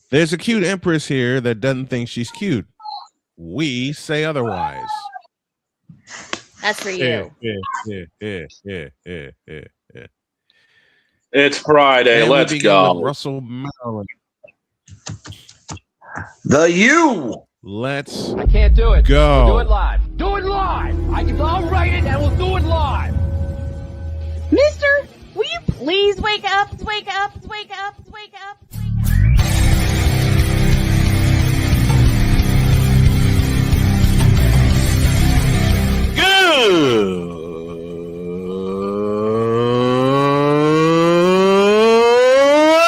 There's a cute empress here that doesn't think she's cute. We say otherwise. That's for you. It's Friday. And Let's we begin go. with Russell Maryland. The U. Let's I can't do it. go. We'll do it live. Do it live. I'll write it and we'll do it live. Mister, will you please wake up, wake up, wake up, wake up, wake up?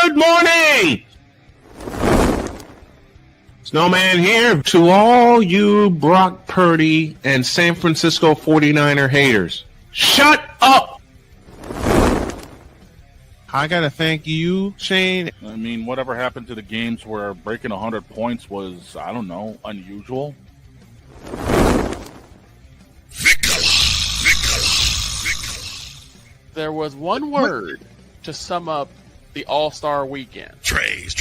Good morning. Snowman here to all you Brock Purdy and San Francisco 49er haters. Shut up. I got to thank you, Shane. I mean, whatever happened to the games where breaking 100 points was, I don't know, unusual? There was one word to sum up the All-Star weekend. Trays.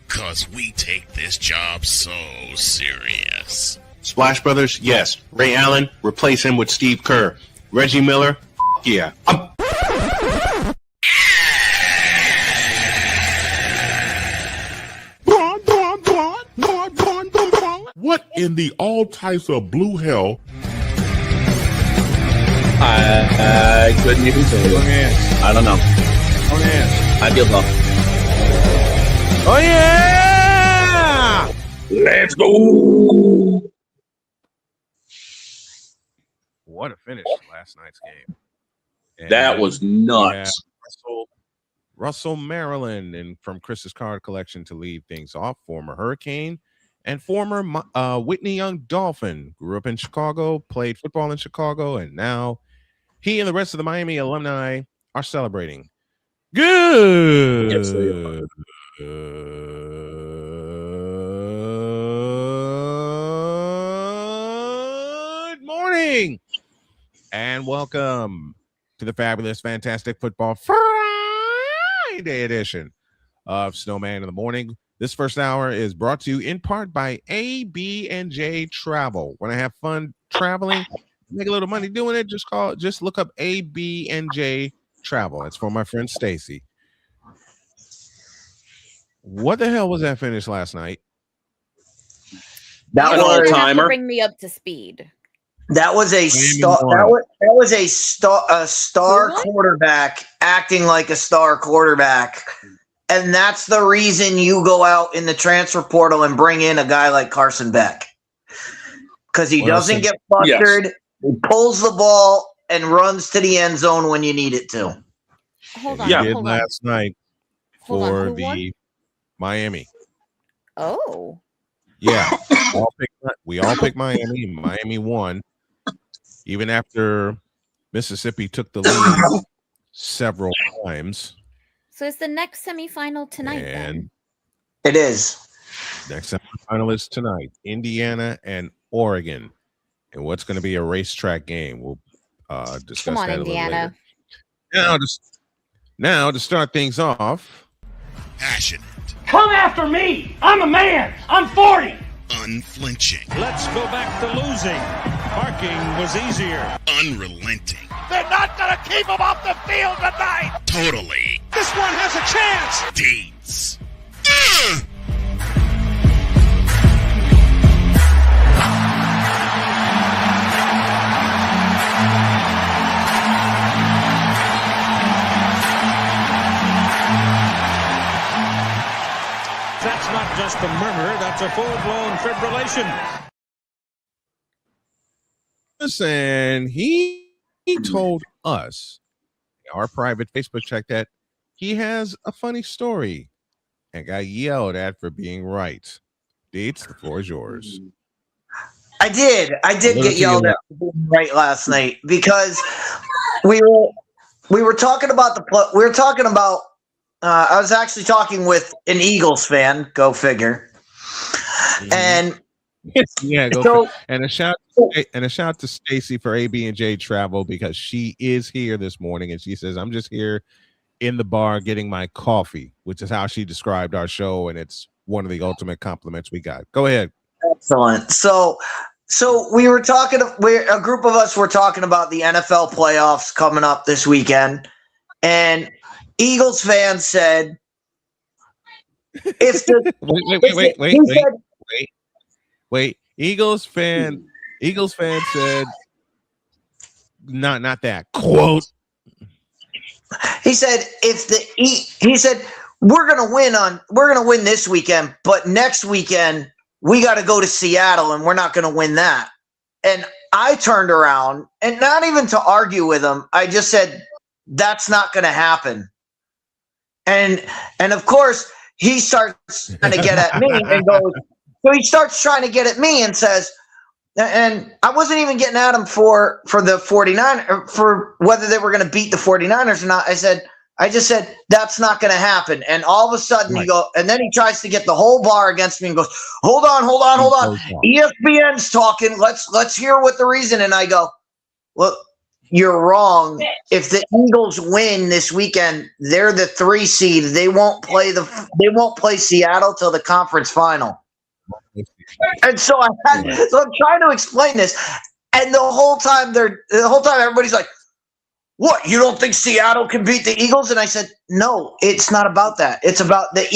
Cause we take this job so serious. Splash Brothers, yes. Ray Allen, replace him with Steve Kerr. Reggie Miller, yeah. What in the all types of blue hell? I couldn't even tell you. I don't know. I feel lost. Oh, yeah! Let's go. What a finish last night's game. And That was nuts. Russell Maryland, and from Chris's card collection to lead things off, former Hurricane and former Whitney Young Dolphin. Grew up in Chicago, played football in Chicago, and now he and the rest of the Miami alumni are celebrating. Good. Yes, they are. Good morning and welcome to the fabulous, fantastic football Friday edition of Snowman in the Morning. This first hour is brought to you in part by AB&J Travel. Want to have fun traveling, make a little money doing it? Just look up AB&J Travel. It's for my friend Stacy. What the hell was that finish last night? That An was all-timer. Bring me up to speed. that was a star. That was a star quarterback acting like a star quarterback, and that's the reason you go out in the transfer portal and bring in a guy like Carson Beck, because he doesn't get flustered. He pulls the ball and runs to the end zone when you need it to. Hold on. He did hold last night Hold on, for who won? the Miami. Oh. Yeah, we all picked Miami. Miami won, even after Mississippi took the lead several times. So it's the next semifinal tonight, then. It is. Next semifinal is tonight, Indiana and Oregon, and what's going to be a racetrack game. We'll discuss Come on, that a little Indiana. later. Now to start things off. Passionate. Come after me. I'm a man. I'm 40. Unflinching. Let's go back to losing. Parking was easier. Unrelenting. They're not going to keep him off the field tonight. Totally. This one has a chance. DIETZ. That's not just a murmur. That's a full-blown fibrillation. Listen, he told us, our private Facebook check, that he has a funny story and got yelled at for being right. Dietz, the floor is yours. I did get yelled at for being right last night because we were talking about I was actually talking with an Eagles fan, go figure. And yeah, and a shout to Stacy for AB&J Travel, because she is here this morning and she says, I'm just here in the bar getting my coffee, which is how she described our show, and it's one of the ultimate compliments we got. Go ahead. Excellent. So we were talking. A group of us were talking about the NFL playoffs coming up this weekend, and Eagles fans said, "If the wait. Eagles fan said, not that quote. He said, he said we're gonna win this weekend, but next weekend we got to go to Seattle, and we're not going to win that." And I turned around, and not even to argue with him, I just said, "That's not going to happen." And of course, he starts trying to get at me and goes. So he starts trying to get at me and says, and I wasn't even getting at him for the 49ers, for whether they were going to beat the 49ers or not. I just said, "That's not going to happen." And all of a sudden he goes, and then he tries to get the whole bar against me and goes, hold on. ESPN's talking. Let's hear what the reason. And I go, "Well, you're wrong. If the Eagles win this weekend, they're the 3 seed. They won't play Seattle till the conference final." And so I'm trying to explain this, and the whole time everybody's like, "What? You don't think Seattle can beat the Eagles?" And I said, "No, it's not about that. It's about the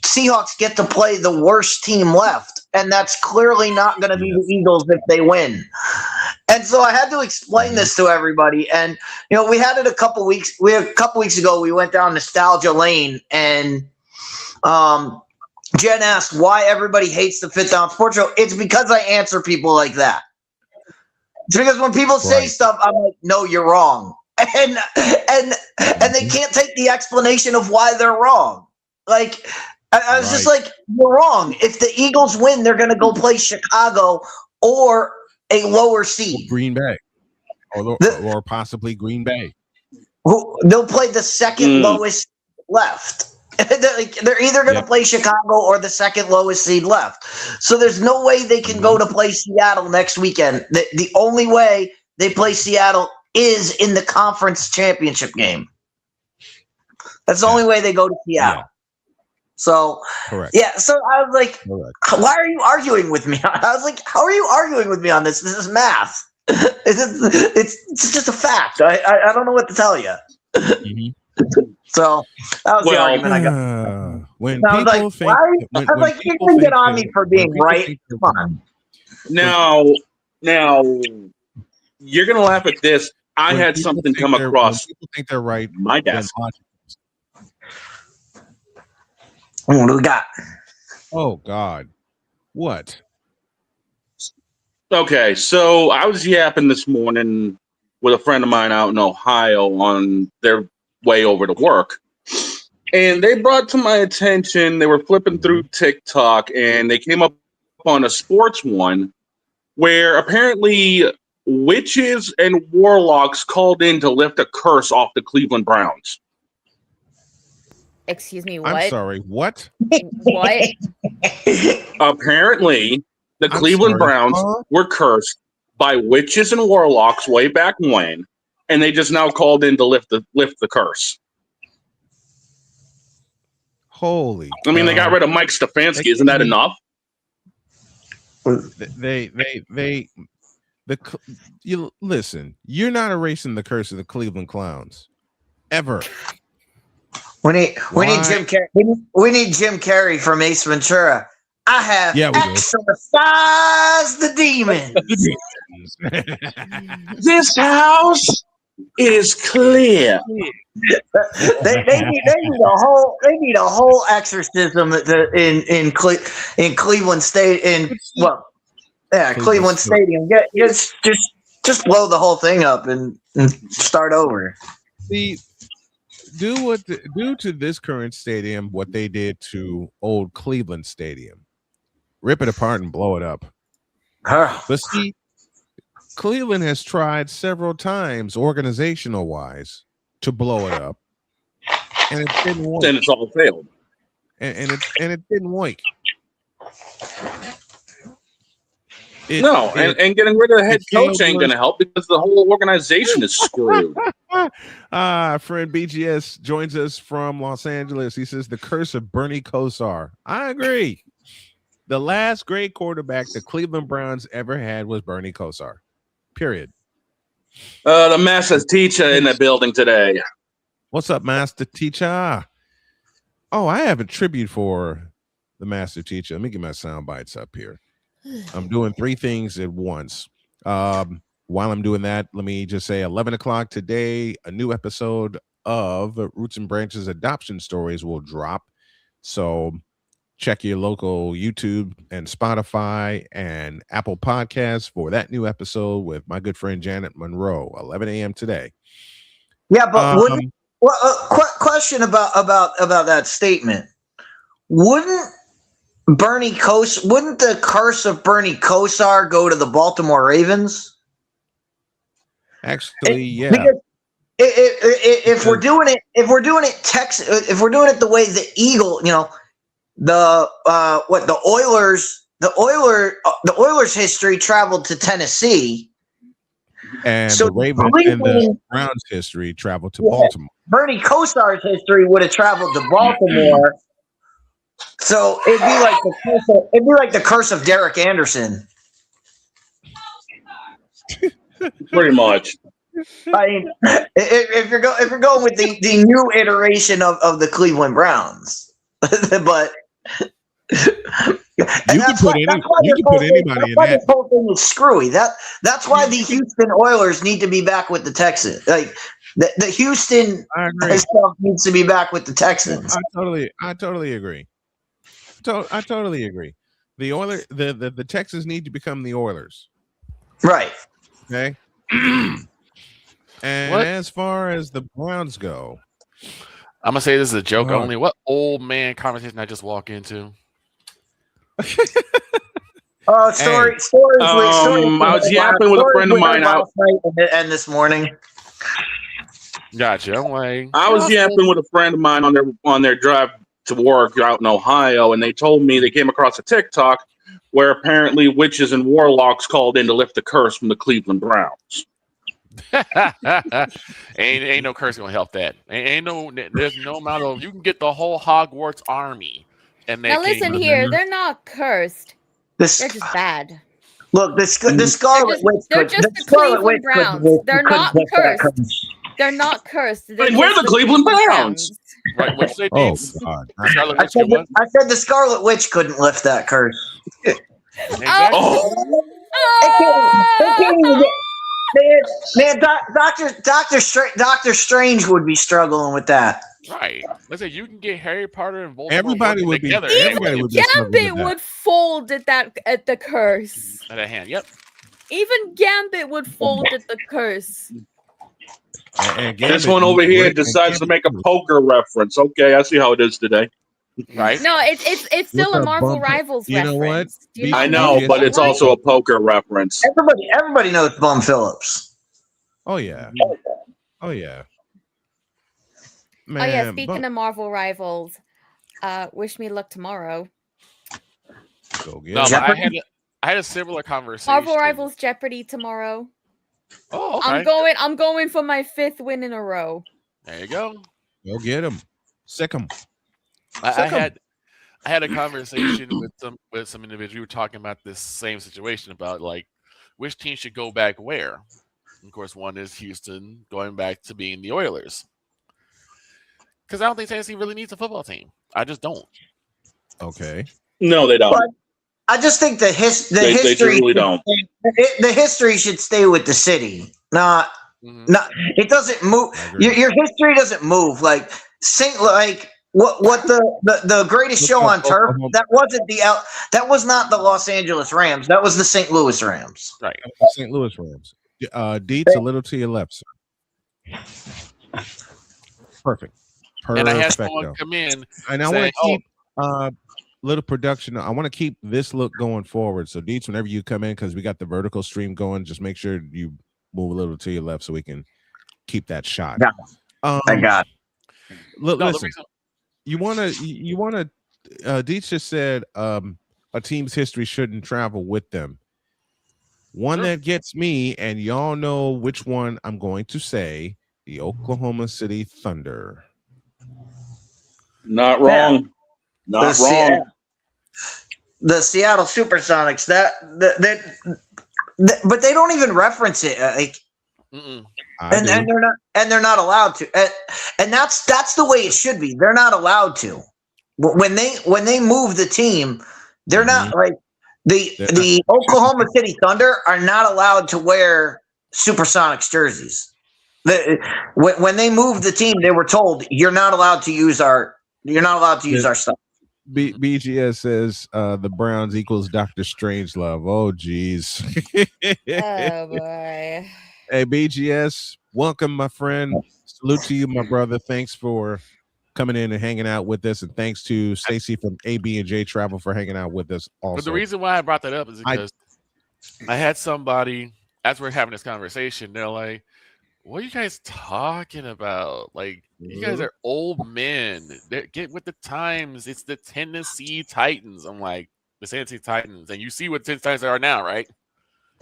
Seahawks get to play the worst team left, and that's clearly not going to be the Eagles if they win." And so I had to explain this to everybody. And we had it a couple weeks ago. We went down nostalgia lane, and Jen asked why everybody hates the Fifth Down Sports Show. It's because I answer people like that. It's because when people say stuff, I'm like, "No, you're wrong," and they can't take the explanation of why they're wrong. Like I was just like, "You're wrong. If the Eagles win, they're going to go play Chicago or a lower seed, Green Bay, or possibly Green Bay. They'll play the second lowest left." They're either going to play Chicago or the second lowest seed left. So there's no way they can go to play Seattle next weekend. The only way they play Seattle is in the conference championship game. That's the only way they go to Seattle. Yeah. So, so I was like, "Why are you arguing with me?" I was like, "How are you arguing with me on this? This is math. It's just a fact. I don't know what to tell you." So that was the argument I got. When I was like, "Why?" You can get on me for being right. Come on. Now, you're gonna laugh at this. I had something come across. People think they're right. My desk. What do we got? Oh God, what? Okay, so I was yapping this morning with a friend of mine out in Ohio on their way over to work, and they brought to my attention, they were flipping through TikTok, and they came up on a sports one where apparently witches and warlocks called in to lift a curse off the Cleveland Browns. Excuse me, what? I'm sorry, what? What? Apparently the Cleveland Browns were cursed by witches and warlocks way back when, and they just now called in to lift the curse. Holy! I mean, they got rid of Mike Stefanski. Isn't that enough? You listen. You're not erasing the curse of the Cleveland Clowns, ever. We need Jim Carrey. We need Jim Carrey from Ace Ventura. I have exorcised the demon. This house is clear. They need a whole exorcism in Cleveland State Cleveland Stadium. Just blow the whole thing up and start over. Do to this current stadium what they did to old Cleveland Stadium. Rip it apart and blow it up. But see, Cleveland has tried several times, organizational wise, to blow it up, and it didn't work. And it's all failed. And it didn't work. And getting rid of the head coach ain't going to help because the whole organization is screwed. Friend BGS joins us from Los Angeles. He says the curse of Bernie Kosar. I agree. The last great quarterback the Cleveland Browns ever had was Bernie Kosar. Period. The master teacher in the building today. What's up, Master Teacher? Oh, I have a tribute for the Master Teacher. Let me get my sound bites up here. I'm doing 3 things at once. While I'm doing that, let me just say 11 o'clock today, a new episode of Roots and Branches Adoption Stories will drop. So check your local YouTube and Spotify and Apple Podcasts for that new episode with my good friend Janet Monroe, 11 a.m. today. Yeah, but question about that statement. Wouldn't the curse of Bernie Kosar go to the Baltimore Ravens? Actually, yeah. Because if we're doing it the way the Eagle, the Oilers history traveled to Tennessee, and so the Ravens and the Browns history traveled to Baltimore. Bernie Kosar's history would have traveled to Baltimore. So it'd be like the curse of Derek Anderson. Pretty much. I mean, if you're going with the new iteration of the Cleveland Browns, but you can put anybody in that. This whole thing is screwy. That's why the Houston Oilers need to be back with the Texans. Like the Houston stuff needs to be back with the Texans. I totally agree. I totally agree. The Texans need to become the Oilers. Right. Okay. And as far as the Browns go, I'm gonna say this is a joke only. What old man conversation I just walk into? Story. I was yapping with a friend of mine out and this morning. Gotcha. I'm like, I was yapping with a friend of mine on their drive to work out in Ohio, and they told me they came across a TikTok where apparently witches and warlocks called in to lift the curse from the Cleveland Browns. ain't no curse gonna help that. There's no amount of you can get the whole Hogwarts army. And now listen here, they're not cursed. They're just bad. Look, the Scarlet Witch. They're just the Cleveland Browns. They're not cursed. They're not cursed. We're the Cleveland Browns. Right, what you say, Dietz? God. I said the Scarlet Witch couldn't lift that curse. Exactly. It can't even get, Doctor Strange would be struggling with that. Right. Let's say you can get Harry Potter and Voldemort Everybody would together. Even Gambit would fold at the curse. At a hand, yep. Even Gambit would fold at the curse. And this one over here decides to make a poker reference. Okay, I see how it is today. Right? No, it's still a Marvel Rivals you reference. Know what? I know, but it's also a poker reference. Everybody knows Bum Phillips. Oh yeah. Oh yeah. Man, oh yeah. Speaking of Marvel Rivals, wish me luck tomorrow. Go get no, it. I had a similar conversation. Marvel Rivals Jeopardy tomorrow. Oh, okay. I'm going for my 5th win in a row. There you go. Go get him. Sick him. I had a conversation with some individuals. We were talking about this same situation about like which team should go back where. And of course, one is Houston going back to being the Oilers. Because I don't think Tennessee really needs a football team. I just don't. Okay. No, they don't. But I just think the history. They truly don't. The history should stay with the city. Not. It doesn't move. Your history doesn't move. Like what the greatest show on turf. That was not the Los Angeles Rams. That was the St. Louis Rams. Right. St. Louis Rams. Dietz a little to your left, sir. Perfect. And I had someone come in and I want to keep little production. I want to keep this look going forward. So Dietz, whenever you come in, because we got the vertical stream going, just make sure you move a little to your left so we can keep that shot. I got it. Listen, you want to Dietz just said a team's history shouldn't travel with them. One that gets me, and y'all know which one I'm going to say, the Oklahoma City Thunder. Not wrong. Not wrong. The Seattle Supersonics. But they don't even reference it. And they're not allowed to. And that's the way it should be. They're not allowed to. When they move the team, they're not like the Oklahoma City Thunder are not allowed to wear Supersonics jerseys. When they moved the team, they were told you're not allowed to use our stuff. BGS says the Browns equals Dr. Strangelove. Oh, geez. Oh boy. Hey, BGS, welcome, my friend. Salute to you, my brother. Thanks for coming in and hanging out with us, and thanks to Stacy from AB&J Travel for hanging out with us also. But the reason why I brought that up is because I had somebody, as we're having this conversation, they're like, what are you guys talking about? Like, you guys are old men. Get with the times. It's the Tennessee Titans. I'm like, the Tennessee Titans. And you see what Tennessee Titans are now, right?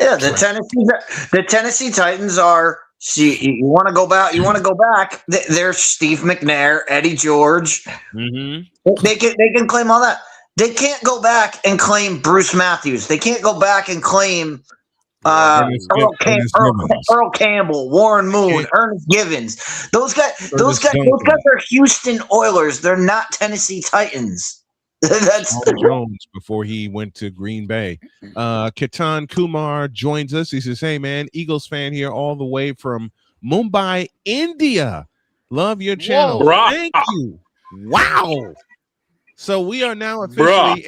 Yeah, the Tennessee Titans are. See, you want to go back? There's Steve McNair, Eddie George. Mm-hmm. They can claim all that. They can't go back and claim Bruce Matthews. They can't go back and claim Earl Campbell, Warren Moon, Ernest Givens. Those guys are Houston Oilers. They're not Tennessee Titans. That's Jones before he went to Green Bay. Ketan Kumar joins us. He says, hey man, Eagles fan here all the way from Mumbai, India. Love your channel. Whoa. Thank you. Wow. So we are now officially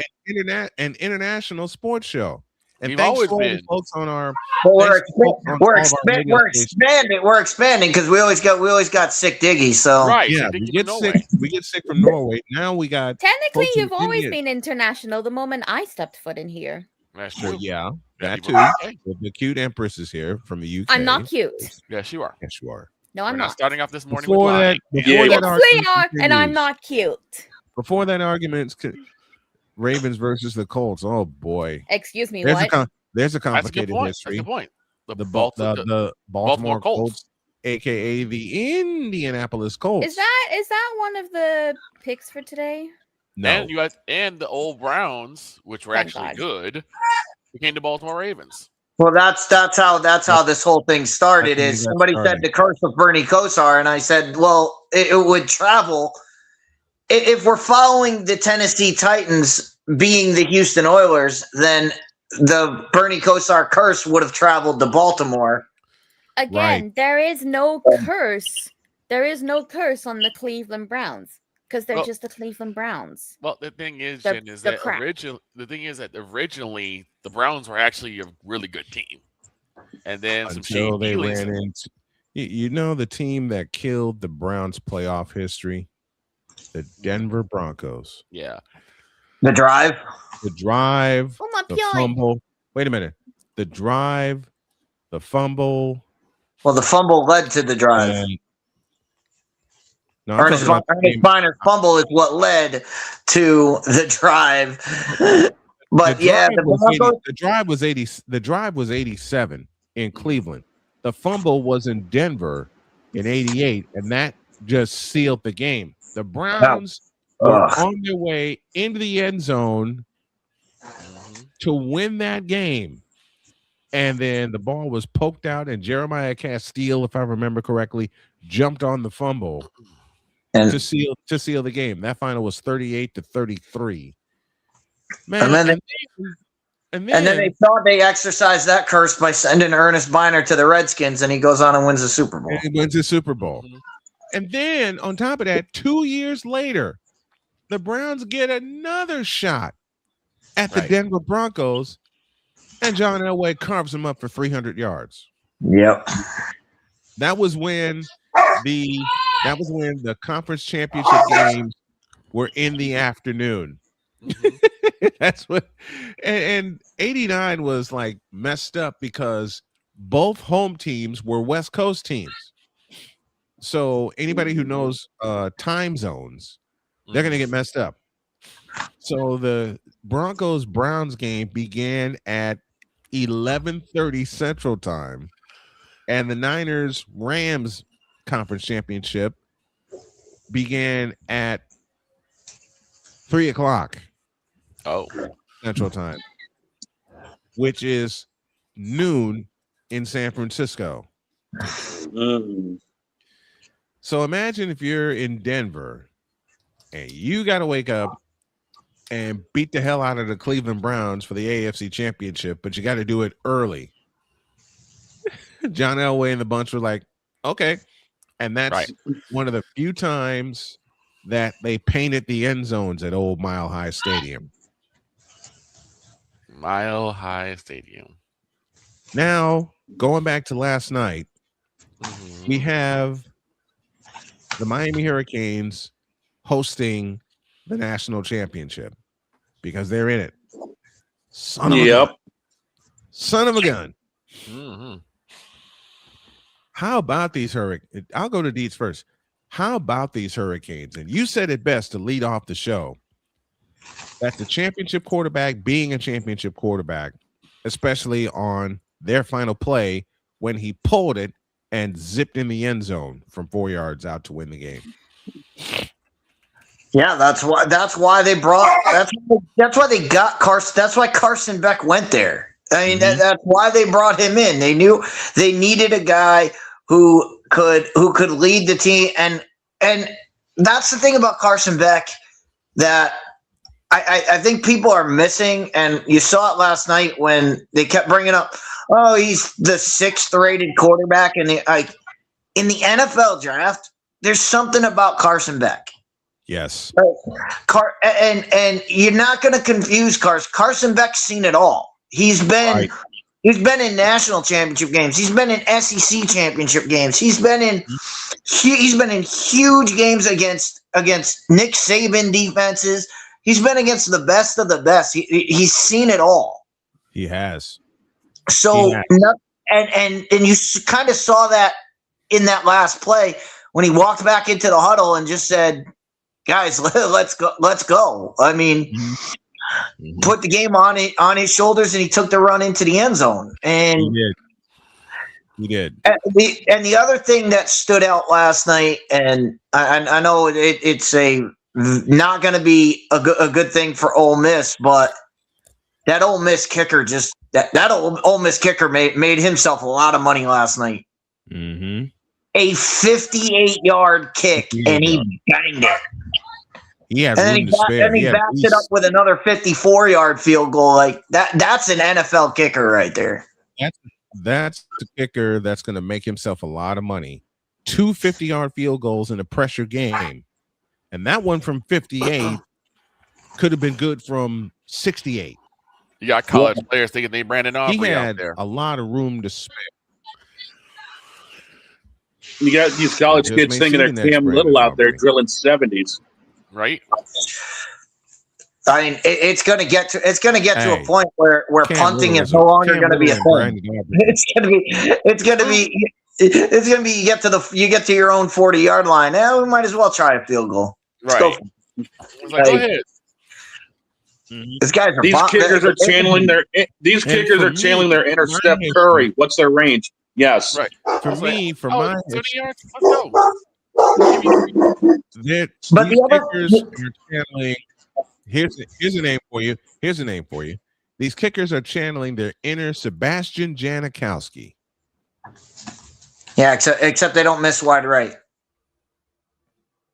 an international sports show. And We've thanks always for all been. the folks on our we're expanding because we always got sick diggies. So Right. yeah, so we get sick. We get sick from Norway. Now we got Technically, folks in you've always India. been international the moment I stepped foot in here. That's true. Well, yeah, that too. Okay. The cute Empress is here from the UK. I'm not cute. Yes, you are. Yes, you are. No, We're I'm not not. starting off this morning Before with that, lying. before that Yes, they argument are, and I'm continues. not cute. Before that argument's Ravens versus the Colts. Oh boy, Excuse me, there's what? there's a That's a good complicated point. history. That's a good point. The Baltimore Colts, Colts. aka the Indianapolis Colts. Is that one of the picks for today? no? And you had the old Browns, which were Thank actually God. good, became the Baltimore Ravens. well, that's how this whole thing started. That's Is when somebody that said started. the curse of Bernie Kosar, and I said, well, it would travel if we're following the Tennessee Titans being the Houston Oilers, then the Bernie Kosar curse would have traveled to Baltimore. Again, there is no curse. There is no curse on the Cleveland Browns because they're Well- just the Cleveland Browns. Well, the thing is, The- Jen, is the that crap. originally the Browns were actually a really good team, and then some Until shady they dealings. ran into, you know, the team that killed the Browns' playoff history, the Denver Broncos. Yeah, The drive. The drive, Oh my the god! fumble. Wait a minute. The drive, the fumble. Well, the fumble led to the drive. and- No, I'm Ernest talking about the game. Miner's fumble is what led to the drive. But yeah, the Broncos. The drive was 80. The drive was 87 in Cleveland. The fumble was in Denver in 88, and that just sealed the game. The Browns were on their way into the end zone to win that game, and then the ball was poked out, and Jeremiah Castile, if I remember correctly, jumped on the fumble And- to seal the game. That final was 38-33. Man, And then and then they thought they exercised that curse by sending Ernest Miner to the Redskins, and he goes on and wins the Super Bowl. he wins the Super Bowl. Mhm. And then on top of that, 2 years later, the Browns get another shot at the Right. Denver Broncos, and John Elway carves them up for 300 yards. Yep. That was when the conference championship games were in the afternoon. Mhm. That's what, and 89 was like messed up because both home teams were West Coast teams. So anybody who knows time zones, they're going to get messed up. So the Broncos Browns game began at 11:30 Central Time, and the Niners Rams Conference Championship began at 3:00 Central Time, which is noon in San Francisco. So imagine if you're in Denver and you got to wake up and beat the hell out of the Cleveland Browns for the AFC Championship, but you got to do it early. John Elway and the bunch were like, okay. And that's one of the few times that they painted the end zones at old Mile High Stadium. Mile High Stadium. Now, going back to last night, we have the Miami Hurricanes hosting the national championship because they're in it. Son of a gun. Son of a gun. How about these Hurricanes? I'll go to Dietz first. How about these Hurricanes? And you said it best to lead off the show, that the championship quarterback being a championship quarterback, especially on their final play when he pulled it and zipped in the end zone from 4 yards out to win the game. Yeah, that's why they got Carson. That's why Carson Beck went there. I mean, that's why they brought him in. They knew they needed a guy who could lead the team, and that's the thing about Carson Beck that I think people are missing, and you saw it last night when they kept bringing up, oh, he's the 6th rated quarterback, and in the NFL draft, there's something about Carson Beck. Yes. And you're not going to confuse Carson. Carson Beck's seen it all. He's been in national championship games. He's been in SEC championship games. He's been in huge games against Nick Saban defenses. He's been against the best of the best. He's seen it all. He has. So and you kind of saw that in that last play when he walked back into the huddle and just said, "Guys, let's go." I mean, put the game on his shoulders, and he took the run into the end zone. And he did. And the other thing that stood out last night, and I know it's not going to be a good thing for Ole Miss, but that Ole Miss kicker that Ole Miss kicker made himself a lot of money last night. Mm-hmm. A 58-yard kick, and he banged it. He has room to spare. And he backed it up with another 54-yard field goal. Like that's an NFL kicker right there. That's the kicker that's going to make himself a lot of money. 2 50-yard field goals in a pressure game. And that one from 58 could have been good from 68. You got college players thinking they Brandon Aubrey he had out there. A lot of room to spare. You got these college kids thinking they're Cam Little out there drilling 70s. Right. I mean, it's going to get to a point where punting is no longer going to be a thing. It's going to be you get to your own 40-yard line. Now we might as well try a field goal. Right. Go ahead. These guys are these kickers are channeling their inner Steph Curry. What's their range? Yes. Right. For me, for my 30 yards. Let's go. But the kickers are channeling. Here's a name for you. Here's a name for you. These kickers are channeling their inner Sebastian Janikowski. Yeah, except they don't miss wide right.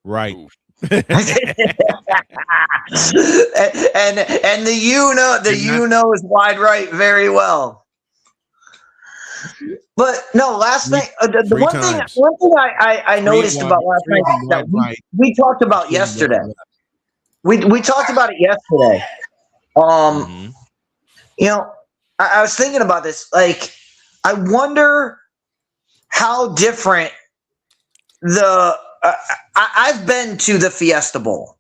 Right. and the you know is wide right very well. But no, last night the one thing I noticed about last night that we talked about yesterday. We talked about it yesterday. You know, I was thinking about this. Like, I wonder how different I've been to the Fiesta Bowl.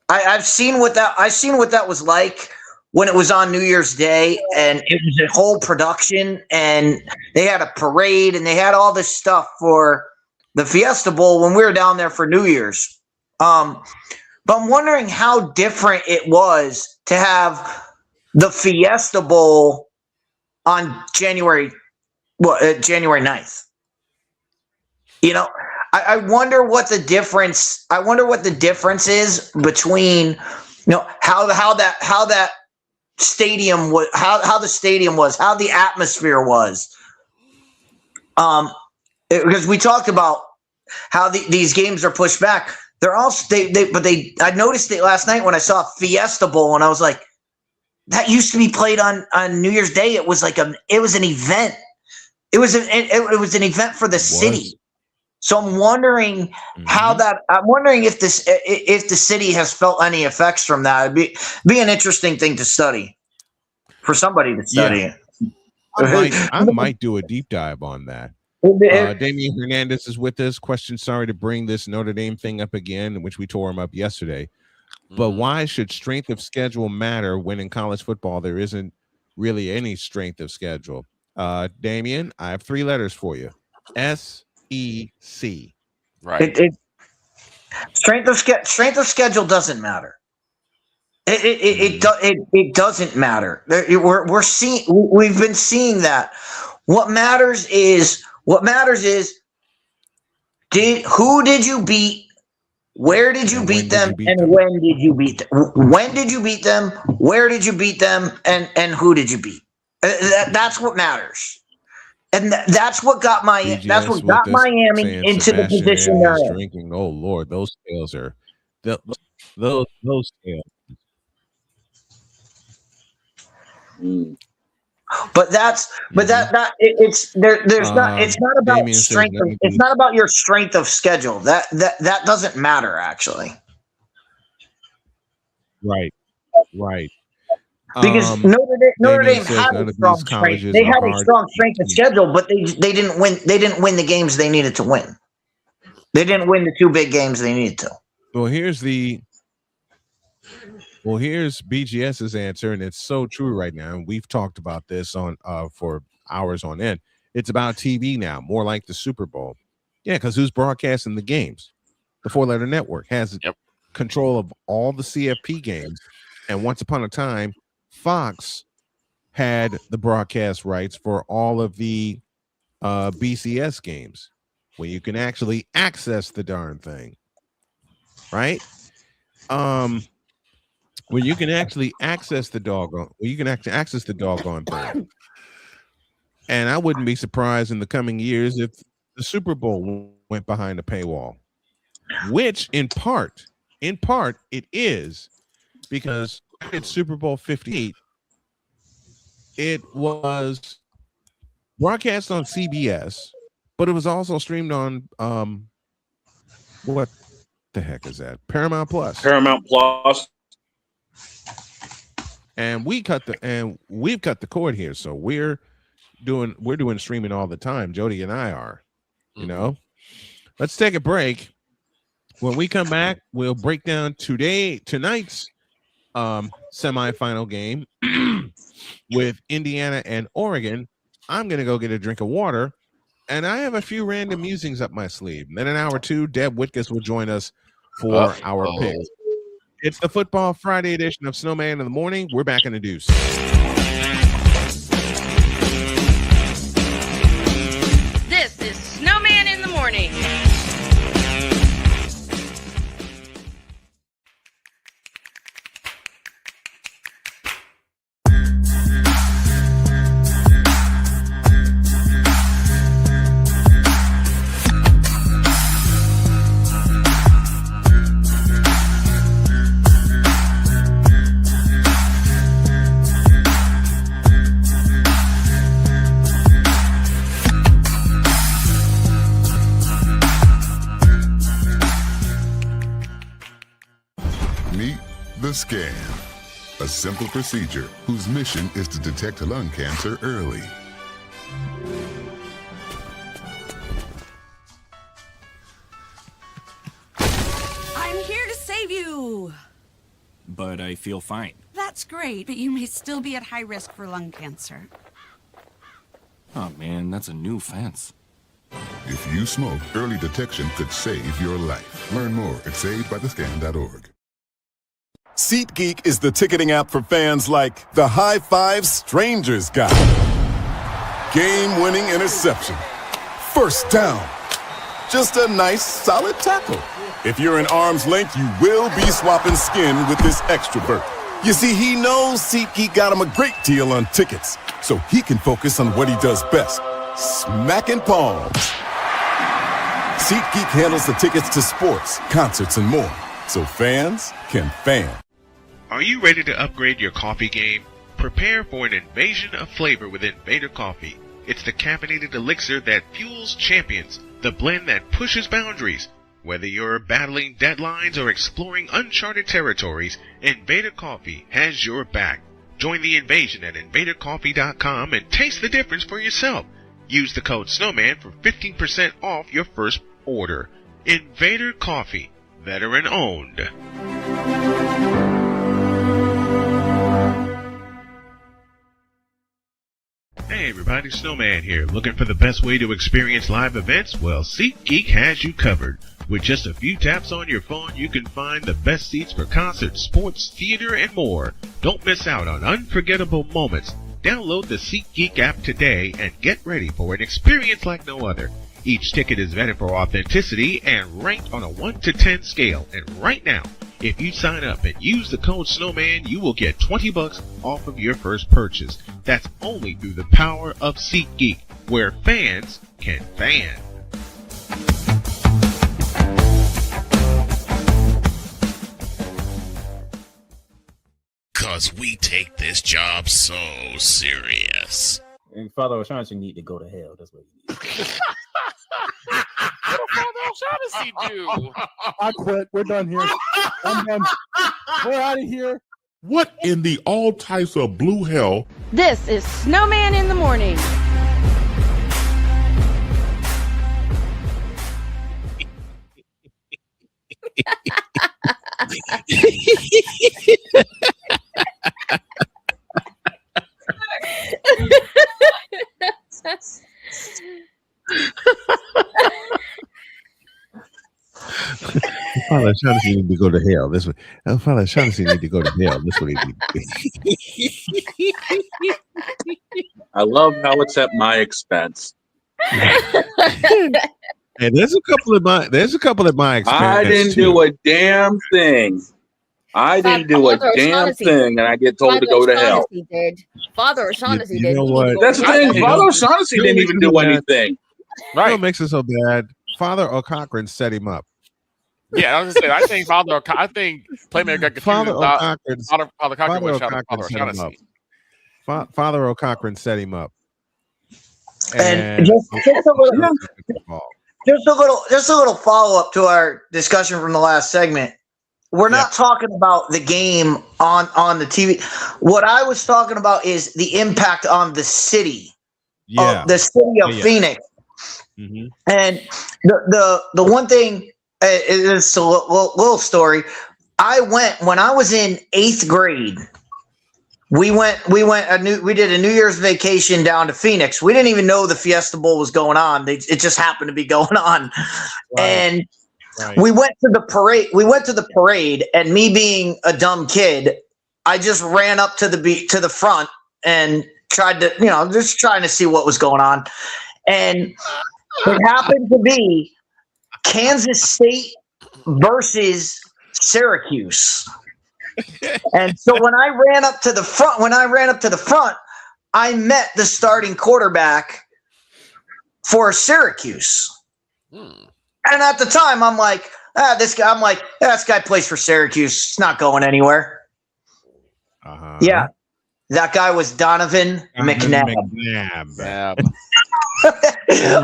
I've seen what that was like when it was on New Year's Day, and it was a whole production, and they had a parade, and they had all this stuff for the Fiesta Bowl when we were down there for New Year's. But I'm wondering how different it was to have the Fiesta Bowl on January 9th. You know, I wonder what the difference. I wonder what the difference is between, how that stadium was, how the stadium was, how the atmosphere was. Because we talked about how these games are pushed back. They're all I noticed it last night when I saw Fiesta Bowl, and I was like, that used to be played on New Year's Day. It was an event. It was an event for the city. So I'm wondering I'm wondering if the city has felt any effects from that. It'd be an interesting thing to study, for somebody to study. Yeah. I might do a deep dive on that. Damian Hernandez is with us. Question: sorry to bring this Notre Dame thing up again, which we tore him up yesterday. But why should strength of schedule matter when in college football there isn't really any strength of schedule? Damian, I have 3 letters for you. SEC. Right. Strength of schedule doesn't matter. It doesn't matter. We've been seeing that. What matters is who did you beat, where did you beat them, and when did you beat them? When did you beat them? Where did you beat them? And who did you beat? That's what matters. And that's what got Miami into the position they're in. Drinking. Oh Lord, those scales are those scales. But it's not about Damian strength. It's not about your strength of schedule. That doesn't matter actually. Right. Because Notre Dame had a strong strength. They had a strong strength of schedule, but they didn't win. They didn't win the games they needed to win. They didn't win the 2 big games they needed to. Well, here's BGS's answer, and it's so true right now. And we've talked about this on for hours on end. It's about TV now, more like the Super Bowl. Yeah, because who's broadcasting the games? The 4-letter network has control of all the CFP games. And once upon a time, Fox had the broadcast rights for all of the BCS games, where you can actually access the darn thing, right? Where you can actually access the doggone thing. And I wouldn't be surprised in the coming years if the Super Bowl went behind a paywall, which in part it is, because it's Super Bowl 58. It was broadcast on CBS, but it was also streamed on what the heck is that? Paramount Plus. And we've cut the cord here, so we're doing streaming all the time. Jody and I are, Let's take a break. When we come back, we'll break down tonight's semifinal game with Indiana and Oregon. I'm gonna go get a drink of water, and I have a few random musings up my sleeve. And then in hour 2, Deb Whitkus will join us for our picks. It's the Football Friday edition of Snowman in the Morning. We're back in the deuce. This is Snowman in the Morning. The Scan, a simple procedure whose mission is to detect lung cancer early. I'm here to save you. But I feel fine. That's great, but you may still be at high risk for lung cancer. Oh man, that's a new fence. If you smoke, early detection could save your life. Learn more at savedbythescan.org. SeatGeek is the ticketing app for fans like the High Five Strangers guy, game-winning interception, first down, just a nice, solid tackle. If you're in arm's length, you will be swapping skin with this extrovert. You see, he knows SeatGeek got him a great deal on tickets, so he can focus on what he does best, smacking palms. SeatGeek handles the tickets to sports, concerts, and more, so fans can fan. Are you ready to upgrade your coffee game? Prepare for an invasion of flavor with Invader Coffee. It's the caffeinated elixir that fuels champions, the blend that pushes boundaries. Whether you're battling deadlines or exploring uncharted territories, Invader Coffee has your back. Join the invasion at invadercoffee.com and taste the difference for yourself. Use the code Snowman for 15% off your first order. Invader Coffee, veteran owned. Hey everybody, Snowman here. Looking for the best way to experience live events? Well, SeatGeek has you covered. With just a few taps on your phone, you can find the best seats for concerts, sports, theater, and more. Don't miss out on unforgettable moments. Download the SeatGeek app today and get ready for an experience like no other. Each ticket is vetted for authenticity and ranked on a 1 to 10 scale. And right now, if you sign up and use the code Snowman, you will get $20 off of your first purchase. That's only through the power of SeatGeek, where fans can fan. Cause we take this job so serious. And Father O'Shaughnessy need to go to hell. That's what he needs. What did Father O'Shaughnessy do? I quit. We're done here. I'm done. We're out of here. What in the all types of blue hell? This is Snowman in the Morning. Father Shaughnessy need to go to hell. This way. Father Shaughnessy need to go to hell. This way. I love how it's at my expense. And there's a couple of my expense. I didn't do a damn thing. I didn't do a damn thing, and I get told to go to hell. Father O'Shaughnessy did. You know what? That's the thing. Father O'Shaughnessy didn't even do anything. Right. You know what makes it so bad? Father O'Cochran set him up. Yeah, I was gonna say. I think Playmaker got confused. Father O'Cochran set him up. And just a little follow up to our discussion from the last segment. We're not talking about the game on the TV. What I was talking about is the impact on the city, the city of Phoenix. Mm-hmm. And the one thing is a little story. When I was in 8th grade. We did a New Year's vacation down to Phoenix. We didn't even know the Fiesta Bowl was going on. It just happened to be going on. Right. And we went to the parade, and me being a dumb kid, I just ran up to the front and tried to, just trying to see what was going on. And it happened to be Kansas State versus Syracuse. And so when I ran up to the front, I met the starting quarterback for Syracuse. And at the time, I'm like, this guy plays for Syracuse. It's not going anywhere. Uh-huh. Yeah. That guy was Donovan McNabb.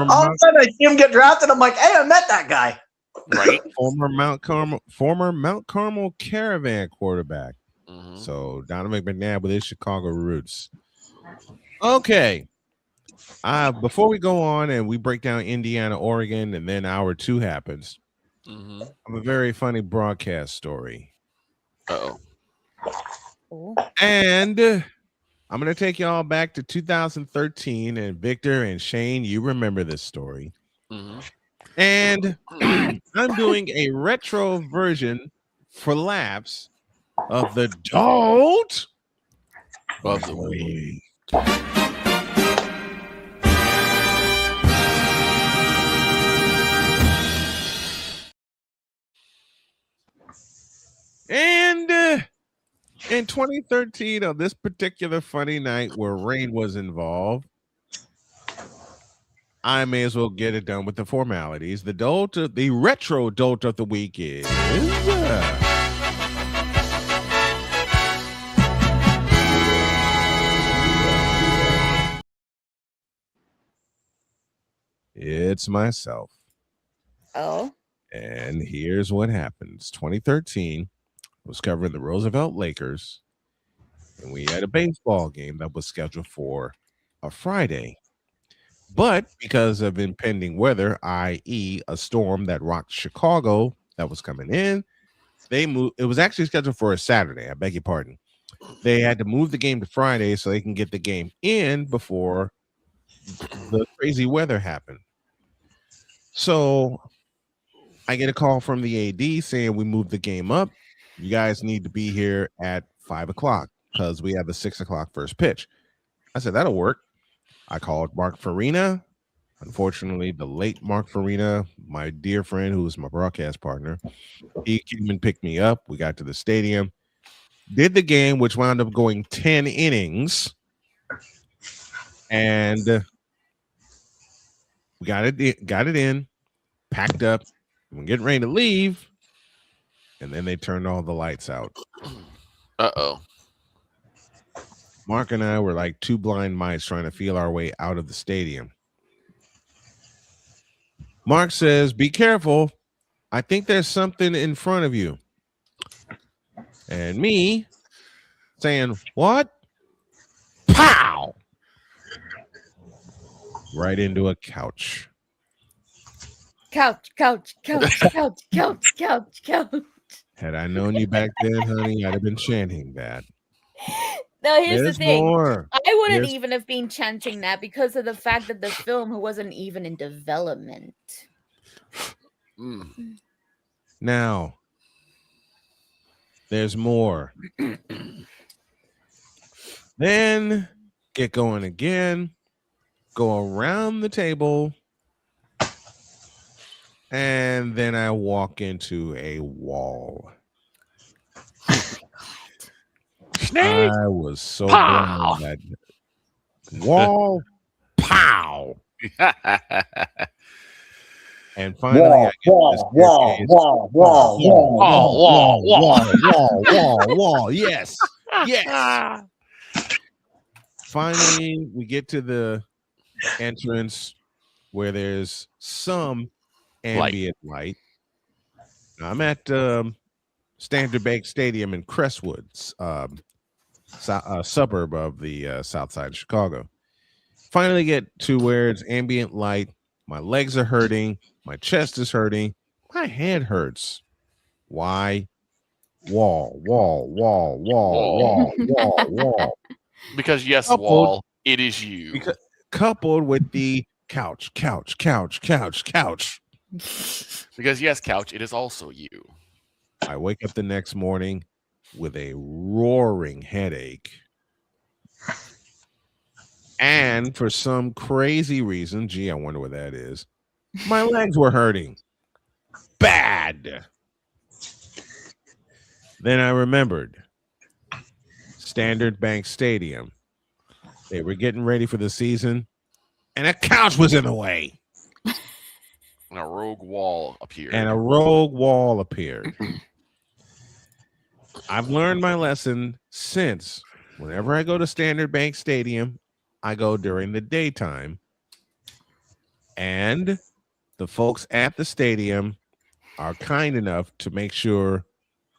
All of a sudden, I see him get drafted. I'm like, hey, I met that guy. Right. Former Mount Carmel Caravan quarterback. Mm-hmm. So Donovan McNabb with his Chicago roots. Okay. Before we go on and we break down Indiana, Oregon, and then hour 2 happens, I have a very funny broadcast story. Uh-oh. And I'm going to take y'all back to 2013. And Victor and Shane, you remember this story. Mm-hmm. And I'm doing a retro version for laughs of the Don't of the Week. And in 2013, on this particular funny night where rain was involved, I may as well get it done with the formalities. The retro dolt of the week is it's myself. Oh. And here's what happens. 2013 was covering the Roosevelt Lakers, and we had a baseball game that was scheduled for a Friday. But because of impending weather, i.e. a storm that rocked Chicago that was coming in, they moved. It was actually scheduled for a Saturday. I beg your pardon. They had to move the game to Friday so they can get the game in before the crazy weather happened. So I get a call from the AD saying we moved the game up. You guys need to be here at 5 o'clock because we have a 6 o'clock first pitch. I said, that'll work. I called Mark Farina. Unfortunately, the late Mark Farina, my dear friend who was my broadcast partner, he came and picked me up. We got to the stadium, did the game, which wound up going 10 innings. And we got it in, packed up. We're getting ready to leave. And then they turned all the lights out. Uh-oh. Mark and I were like two blind mice trying to feel our way out of the stadium. Mark says, be careful. I think there's something in front of you. And me saying, what? Pow! Right into a couch. Couch. Had I known you back then, honey, I'd have been chanting that. No, here's There's the thing. more. I wouldn't even have been chanting that because of the fact that the film wasn't even in development. Now, there's more. Then get going again, go around the table, and then I walk into a wall. Snake. I was so blind that wall, pow. And finally, I get wall. Yes. Finally, we get to the entrance where there's some ambient light. Now, I'm at Standard Bank Stadium in Crestwood, suburb of the south side of Chicago. Finally get to where it's ambient light. My legs are hurting. My chest is hurting. My head hurts. Why? Wall. Because yes, wall, it is you. Coupled with the couch. Because yes, couch, it is also you. I wake up the next morning with a roaring headache. And for some crazy reason, gee, I wonder what that is, my legs were hurting bad. Then I remembered Standard Bank Stadium. They were getting ready for the season, and a couch was in the way. And a rogue wall appeared. I've learned my lesson since. Whenever I go to Standard Bank Stadium, I go during the daytime. And the folks at the stadium are kind enough to make sure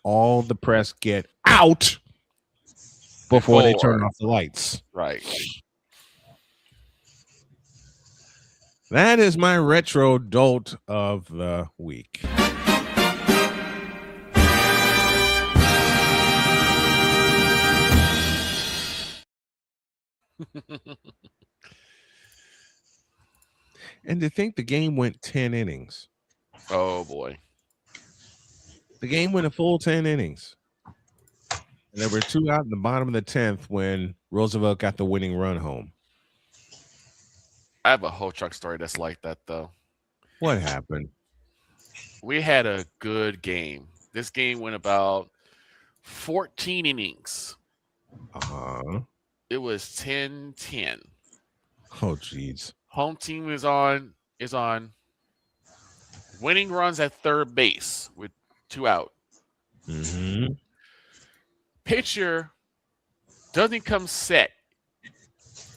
all the press get out before they turn off the lights. Right. That is my retro dolt of the week. And to think the game went 10 innings. Oh, boy. The game went a full 10 innings. And there were two out in the bottom of the 10th when Roosevelt got the winning run home. I have a whole truck story that's like that, though. What happened? We had a good game. This game went about 14 innings. It was 10-10. Oh, jeez. Home team is on winning runs at third base with 2 out. Pitcher doesn't come set.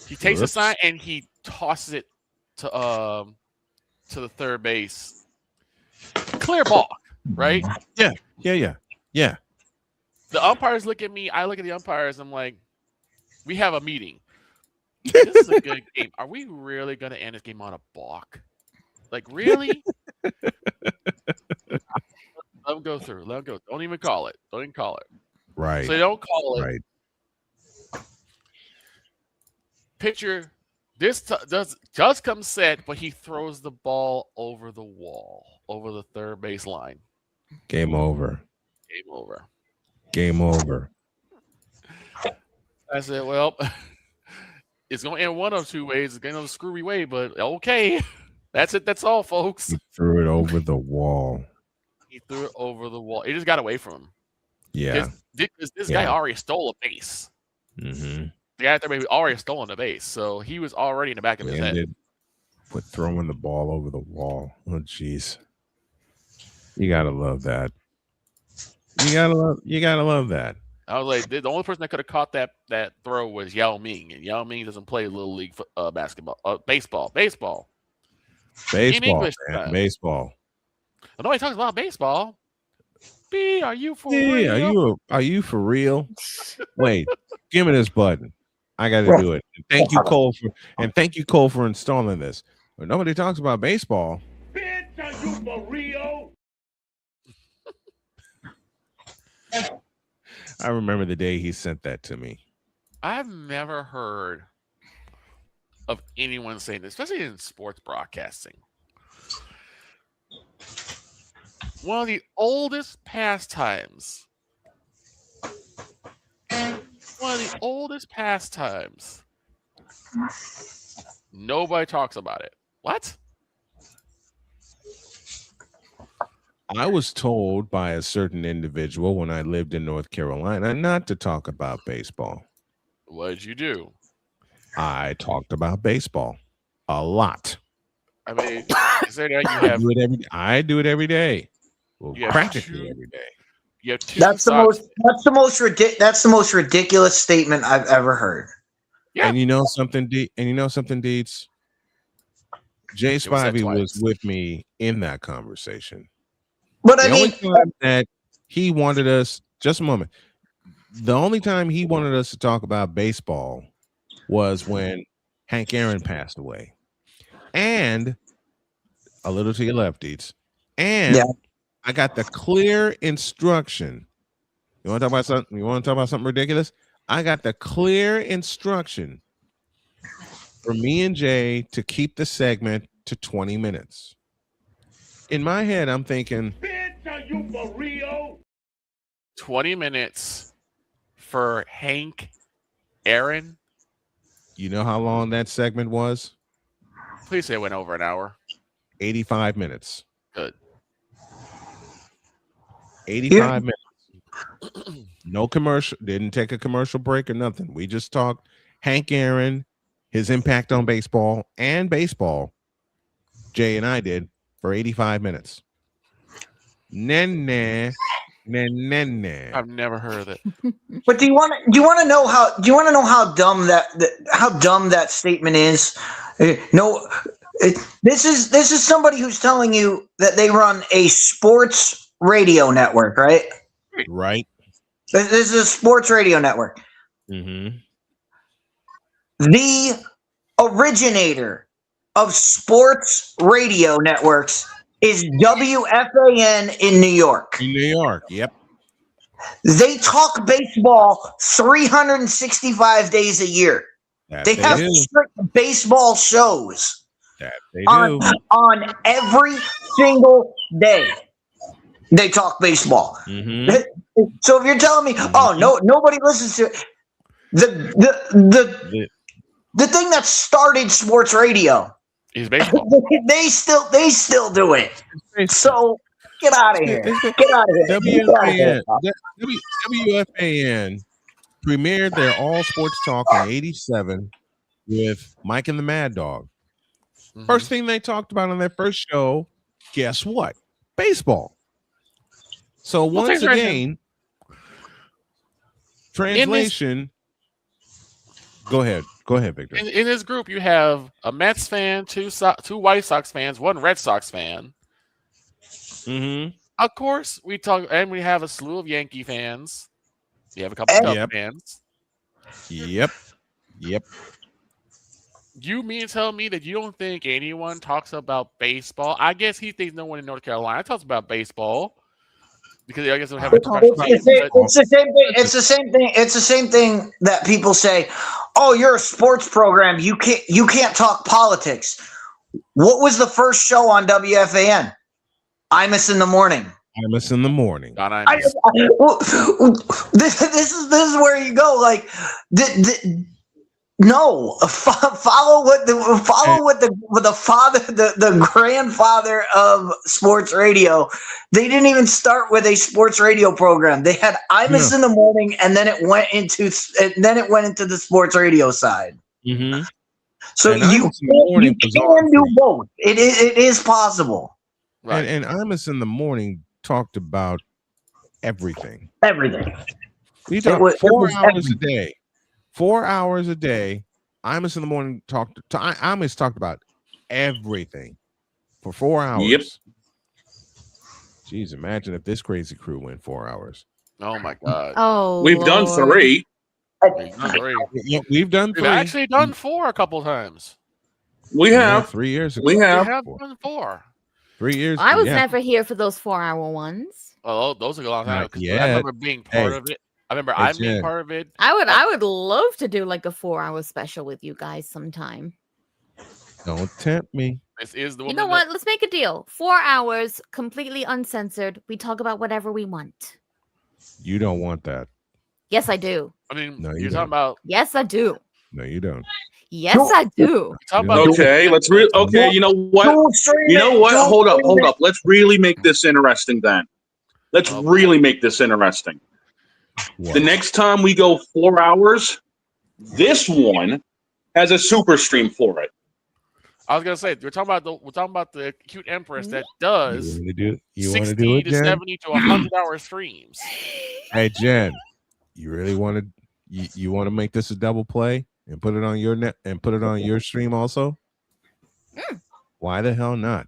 He takes a sign and he tosses it to the third base. Clear ball, right? Yeah. The umpires look at me. I look at the umpires. I'm like, we have a meeting. This is a good game. Are we really going to end this game on a balk? Like, really? Let them go through. Let them go. Don't even call it. Right. So they don't call it. Right. Pitcher, this does come set, but he throws the ball over the wall, over the third base line. Game over. I said, well, it's going to end one of two ways. It's going to go the screwy way, but okay. That's it. That's all, folks. He threw it over the wall. It just got away from him. Yeah. This guy already stole a base. The guy at there already stolen a base, so he was already in the back of his head. With throwing the ball over the wall. Oh, jeez. You gotta love that. You gotta love that. I was like, the only person that could have caught that throw was Yao Ming, and Yao Ming doesn't play little league basketball, baseball. Baseball, in English, man. Baseball. Nobody talks about baseball. B, are you for real? Are you for real? Wait, give me this button. I got to do it. And thank you, Cole, for installing this. But nobody talks about baseball. Bitch, are you for real? I remember the day he sent that to me. I've never heard of anyone saying this, especially in sports broadcasting. One of the oldest pastimes. Nobody talks about it. What? I was told by a certain individual when I lived in North Carolina not to talk about baseball. What did you do? I talked about baseball a lot. I mean, say that you have. I do it every day. Well, practically every day. You have two That's the most ridiculous statement I've ever heard. Yeah. And you know something, Dietz? Jay Spivey was with me in that conversation. But the only time that he wanted us, just a moment. The only time he wanted us to talk about baseball was when Hank Aaron passed away. And a little to your left, Dietz. And I got the clear instruction. You want to talk about something? You want to talk about something ridiculous? I got the clear instruction for me and Jay to keep the segment to 20 minutes. In my head, I'm thinking, bitch, are you for real? 20 minutes for Hank Aaron. You know how long that segment was? Please say it went over an hour. 85 minutes. Good. 85 minutes. No commercial. Didn't take a commercial break or nothing. We just talked Hank Aaron, his impact on baseball and baseball. Jay and I did for 85 minutes. I've never heard of it. But do you want to know how dumb that statement is? No, this is somebody who's telling you that they run a sports radio network, right? Right. This is a sports radio network. Mm-hmm. The originator of sports radio networks is WFAN in New York. In New York, yep. They talk baseball 365 days a year. They have strict baseball shows on every single day. They talk baseball. Mm-hmm. So if you're telling me, nobody listens to it, the thing that started sports radio is baseball. They still do it. So Get out of here. Get out of here. WFAN premiered their all sports talk in '87 with Mike and the Mad Dog. First thing they talked about on their first show, guess what? Baseball. So once again, translation. Go ahead, Victor. In this group, you have a Mets fan, two White Sox fans, one Red Sox fan. Of course, we have a slew of Yankee fans. We have a couple Cub fans. Yep. You mean to tell me that you don't think anyone talks about baseball? I guess he thinks no one in North Carolina talks about baseball because I guess they'll have a question. It's the same thing. It's the same thing. It's the same thing that people say, "Oh, you're a sports program. You can't talk politics." What was the first show on WFAN? Imus in the morning. Imus in the morning. This is where you go. Like, no, follow what the grandfather of sports radio. They didn't even start with a sports radio program. They had Imus in the morning, and then it went into the sports radio side. So you can do both. It is possible. Right. And Imus in the morning talked about everything. We talked 4 hours a day. 4 hours a day. Imus in the morning Imus talked about everything for 4 hours. Yep. Jeez, imagine if this crazy crew went 4 hours. Oh my God. Oh, we've done 3. We've done 3. We've actually done 4 a couple times. We have 3 years ago. We have done 4. 3 years. I was never here for those 4-hour ones. Oh, those are a long time. Yeah. I remember being part of it. I remember being part of it. I would love to do like a 4-hour special with you guys sometime. Don't tempt me. This is the You know what? Let's make a deal. 4 hours, completely uncensored. We talk about whatever we want. You don't want that. Yes, I do. I mean, no, you're talking about. Yes, I do. No, you don't. Yes, I do. Okay, let's okay, you know what? Hold up. Let's really make this interesting then. Let's really make this interesting. What? The next time we go 4 hours, this one has a super stream for it. I was gonna say we're talking about the cute empress that does you 60 do it, to Jen? 70 to 100-hour streams. Hey Jen, you really want to make this a double play and put it on your net and put it on your stream also? Why the hell not?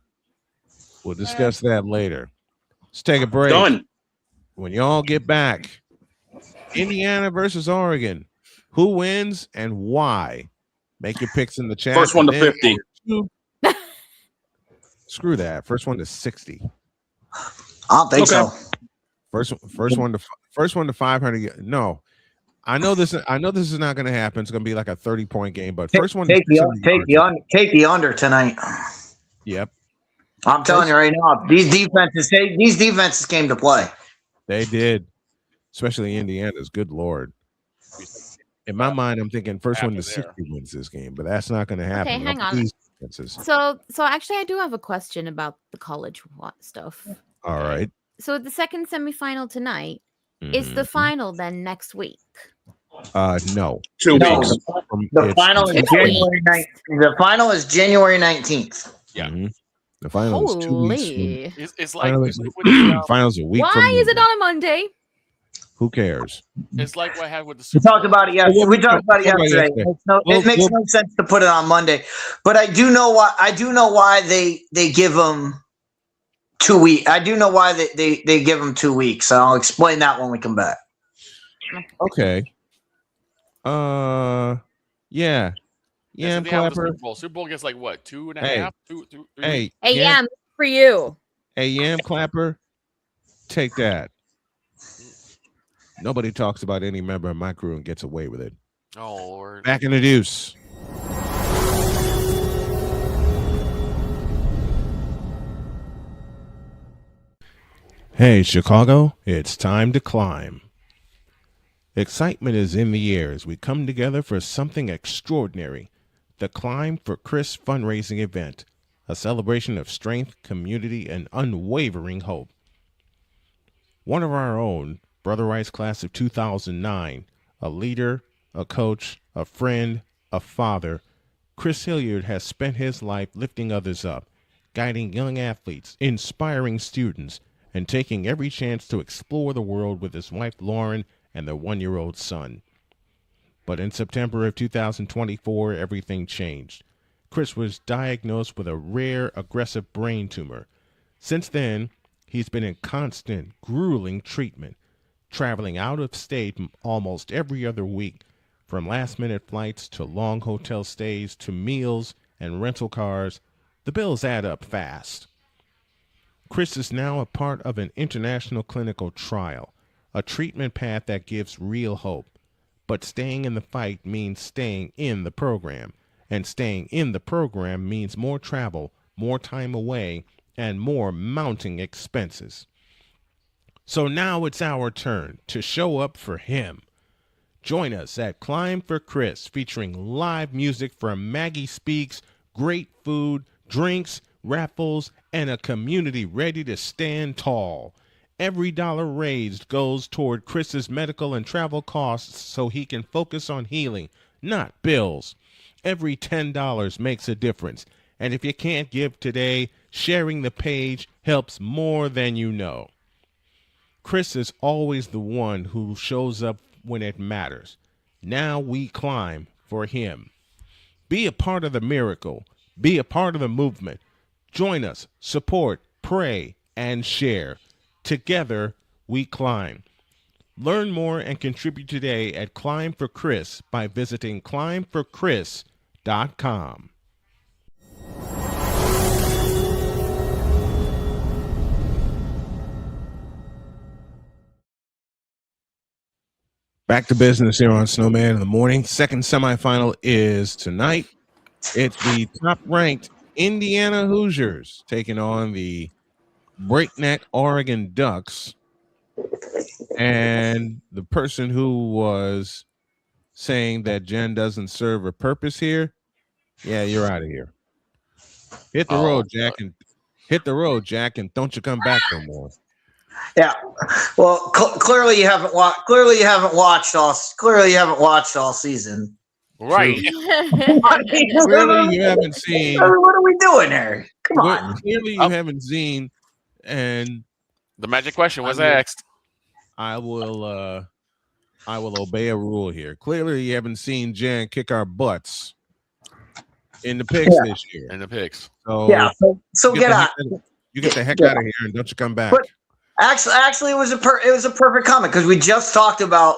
We'll discuss that later. Let's take a break. Done. When y'all get back, Indiana versus Oregon. Who wins and why? Make your picks in the chat. First one to 50. Screw that. First one to 60. I don't think so. First one to 500. No. I know this is not going to happen. It's going to be like a 30-point game, but first one take the under tonight. Yep. I'm telling you right now, these defenses came to play. They did, especially Indiana's. Good Lord. In my mind, I'm thinking first one to 60 wins this game, but that's not going to happen. Okay, hang on. So actually, I do have a question about the college stuff. All right. So the second semifinal tonight is the final then next week. No. 2 weeks. The final is January 9th. The final is January 19th. Yeah. Mm-hmm. The final is 2 weeks. It's like finals a week. Why is it on a Monday? Who cares? It's like what I had with the. We talked about it yesterday. It makes no sense to put it on Monday, but I do know why. I do know why they give them 2 weeks. I do know why they give them 2 weeks. I'll explain that when we come back. Okay. Yeah. Yeah, Super Bowl gets like what, 2.5, 2, 3. Hey, AM for you. Hey, Yam Clapper, take that. Nobody talks about any member of my crew and gets away with it. Oh Lord. Back in the deuce. Hey, Chicago, it's time to climb. Excitement is in the air as we come together for something extraordinary. The Climb for Chris fundraising event, a celebration of strength, community, and unwavering hope. one of our own, Brother Rice class of 2009, a leader, a coach, a friend, a father, Chris Hilliard has spent his life lifting others up, guiding young athletes, inspiring students, and taking every chance to explore the world with his wife Lauren and their 1-year-old son. But in September of 2024, everything changed. Chris was diagnosed with a rare aggressive brain tumor. Since then, he's been in constant, grueling treatment, traveling out of state almost every other week, from last-minute flights to long hotel stays to meals and rental cars. The bills add up fast. Chris is now a part of an international clinical trial, a treatment path that gives real hope. But staying in the fight means staying in the program, and staying in the program means more travel, more time away, and more mounting expenses. So now it's our turn to show up for him. Join us at Climb for Chris, featuring live music from Maggie Speaks, great food, drinks, raffles, and a community ready to stand tall. Every dollar raised goes toward Chris's medical and travel costs so he can focus on healing, not bills. Every $10 makes a difference. And if you can't give today, sharing the page helps more than you know. Chris is always the one who shows up when it matters. Now we climb for him. Be a part of the miracle. Be a part of the movement. Join us, support, pray, and share. Together, we climb. Learn more and contribute today at Climb for Chris by visiting climbforchris.com. Back to business here on Snowman in the morning. Second semifinal is tonight. It's the top-ranked Indiana Hoosiers taking on the breakneck Oregon Ducks. And the person who was saying that Jen doesn't serve a purpose here, yeah, you're out of here. Hit the road, Jack, and hit the road, Jack, and don't you come back no more. Yeah, well, clearly you haven't watched. Clearly you haven't watched all season. Right. Clearly you haven't seen. What are we doing here? Come on. Clearly you haven't seen. And the magic question was asked. I will obey a rule here. Clearly you haven't seen Jen kick our butts in the picks this year. In the picks. So yeah. So get out. You get the heck out of here and don't you come back. But actually, it was a perfect comment because we just talked about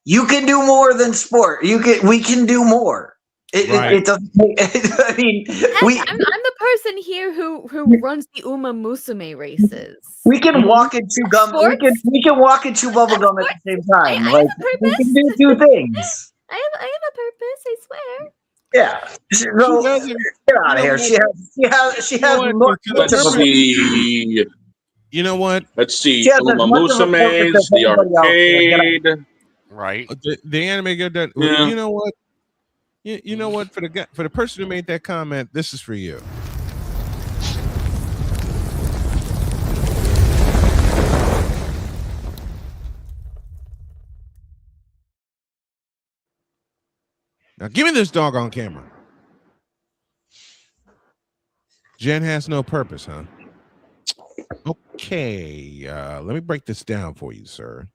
you can do more than sport. We can do more. It doesn't. I mean, I'm the person here who runs the Uma Musume races. We can walk and chew gum. We can walk and chew bubble gum at the same time. I have a purpose. We can do two things. I have a purpose. I swear. Yeah. So, get out of here. She has more. Let's see. You know what? Let's see. Uma Musume's, the arcade. Right. The anime good. Yeah. You know what? You know what? For the person who made that comment, this is for you. Now give me this dog on camera. Jen has no purpose, huh? Okay, let me break this down for you, sir.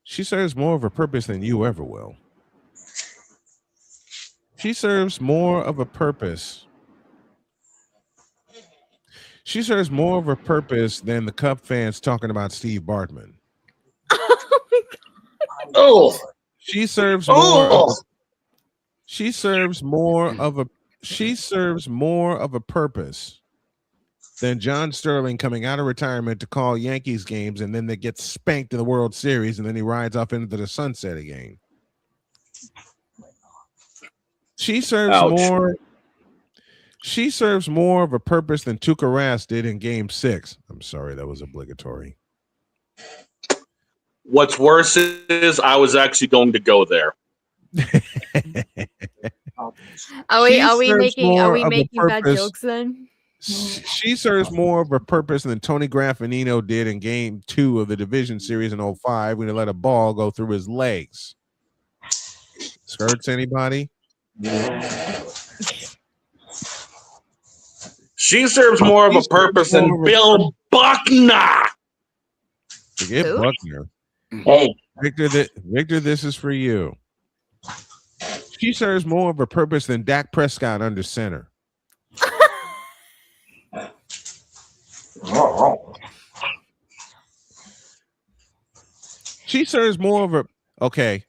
She serves more of a purpose than you ever will. She serves more of a purpose. She serves more of a purpose than the Cub fans talking about Steve Bartman. Oh my God. Oh. She serves more. She serves more of a purpose than John Sterling coming out of retirement to call Yankees games, and then they get spanked in the World Series, and then he rides off into the sunset again. She serves more. She serves more of a purpose than Tuukka Rask did in Game 6. I'm sorry, that was obligatory. What's worse is I was actually going to go there. Are we making bad jokes then? She serves more of a purpose than Tony Graffinino did in Game 2 of the Division Series in 05 when he let a ball go through his legs. Skirts anybody? She serves more of a purpose than Bill Buckner. Forget Buckner. Hey, Victor, this is for you. She serves more of a purpose than Dak Prescott under center. She serves more of a okay.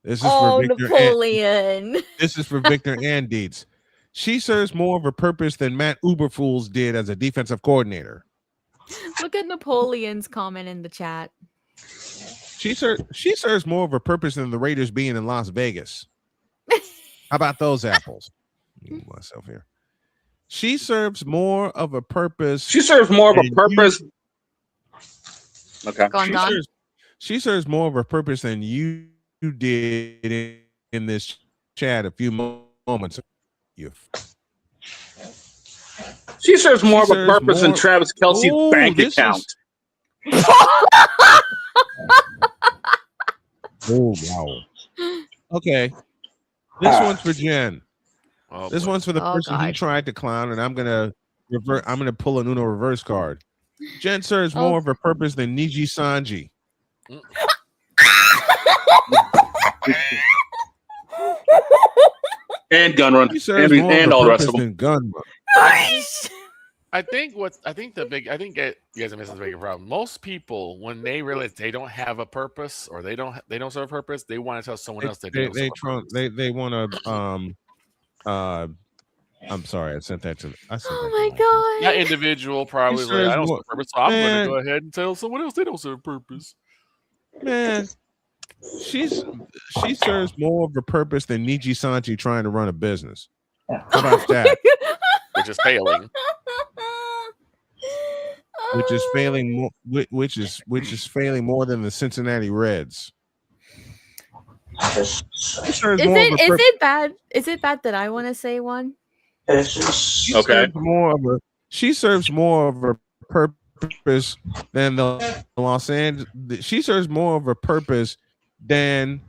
This is for Victor Napoleon. This is for Victor and Dietz. She serves more of a purpose than Matt Uberfools did as a defensive coordinator. Look at Napoleon's comment in the chat. She serves more of a purpose than the Raiders being in Las Vegas. How about those apples? Move myself here. She serves more of a purpose. She serves more of a purpose. Okay. She serves more of a purpose than you did in this chat a few moments ago. She serves more of a purpose than Travis Kelce's bank account. Oh wow. Okay. This one's for Jen. This one's for the person who tried to clown, and I'm gonna pull an Uno reverse card. Jen serves more of a purpose than Niji Sanji. And gun run. And all the rest of them. Gun run. I think you guys are missing the bigger problem. Most people, when they realize they don't have a purpose or they don't serve a purpose, they want to tell someone else they don't serve a purpose. They want to I'm sorry, I sent that to Oh my god. That individual probably is like, I don't serve a purpose, so I'm gonna go ahead and tell someone else they don't serve a purpose. Man, she serves more of a purpose than Niji Sanji trying to run a business. How about that? Which is failing. Which is failing which is failing more than the Cincinnati Reds. Is it bad? Is it bad that I want to say one? She serves more of a purpose than the Los Angeles. She serves more of a purpose than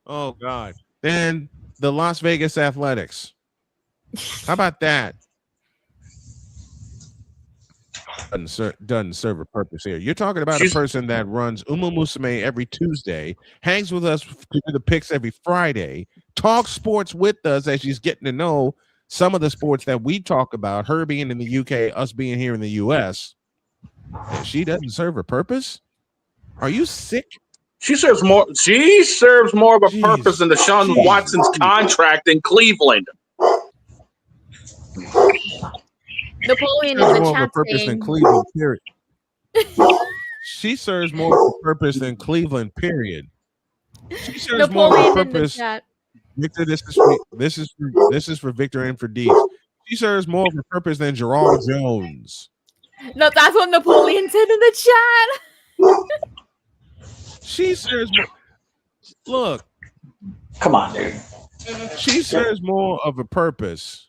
than the Las Vegas Athletics. How about that? Doesn't serve a purpose here. You're talking about a person that runs Uma Musume every Tuesday, hangs with us to do the picks every Friday, talks sports with us as she's getting to know some of the sports that we talk about, her being in the UK, us being here in the US. And she doesn't serve a purpose? Are you sick? She serves more of a purpose than Deshaun Watson's contract in Cleveland. Napoleon is a chat purpose than Cleveland, period. She serves more of a purpose than Cleveland, period. She serves more of a purpose. Victor, this is for Victor and for Dietz. She serves more of a purpose than Gerald Jones. No, that's what Napoleon said in the chat. She serves more. Look. Come on, dude. She serves more of a purpose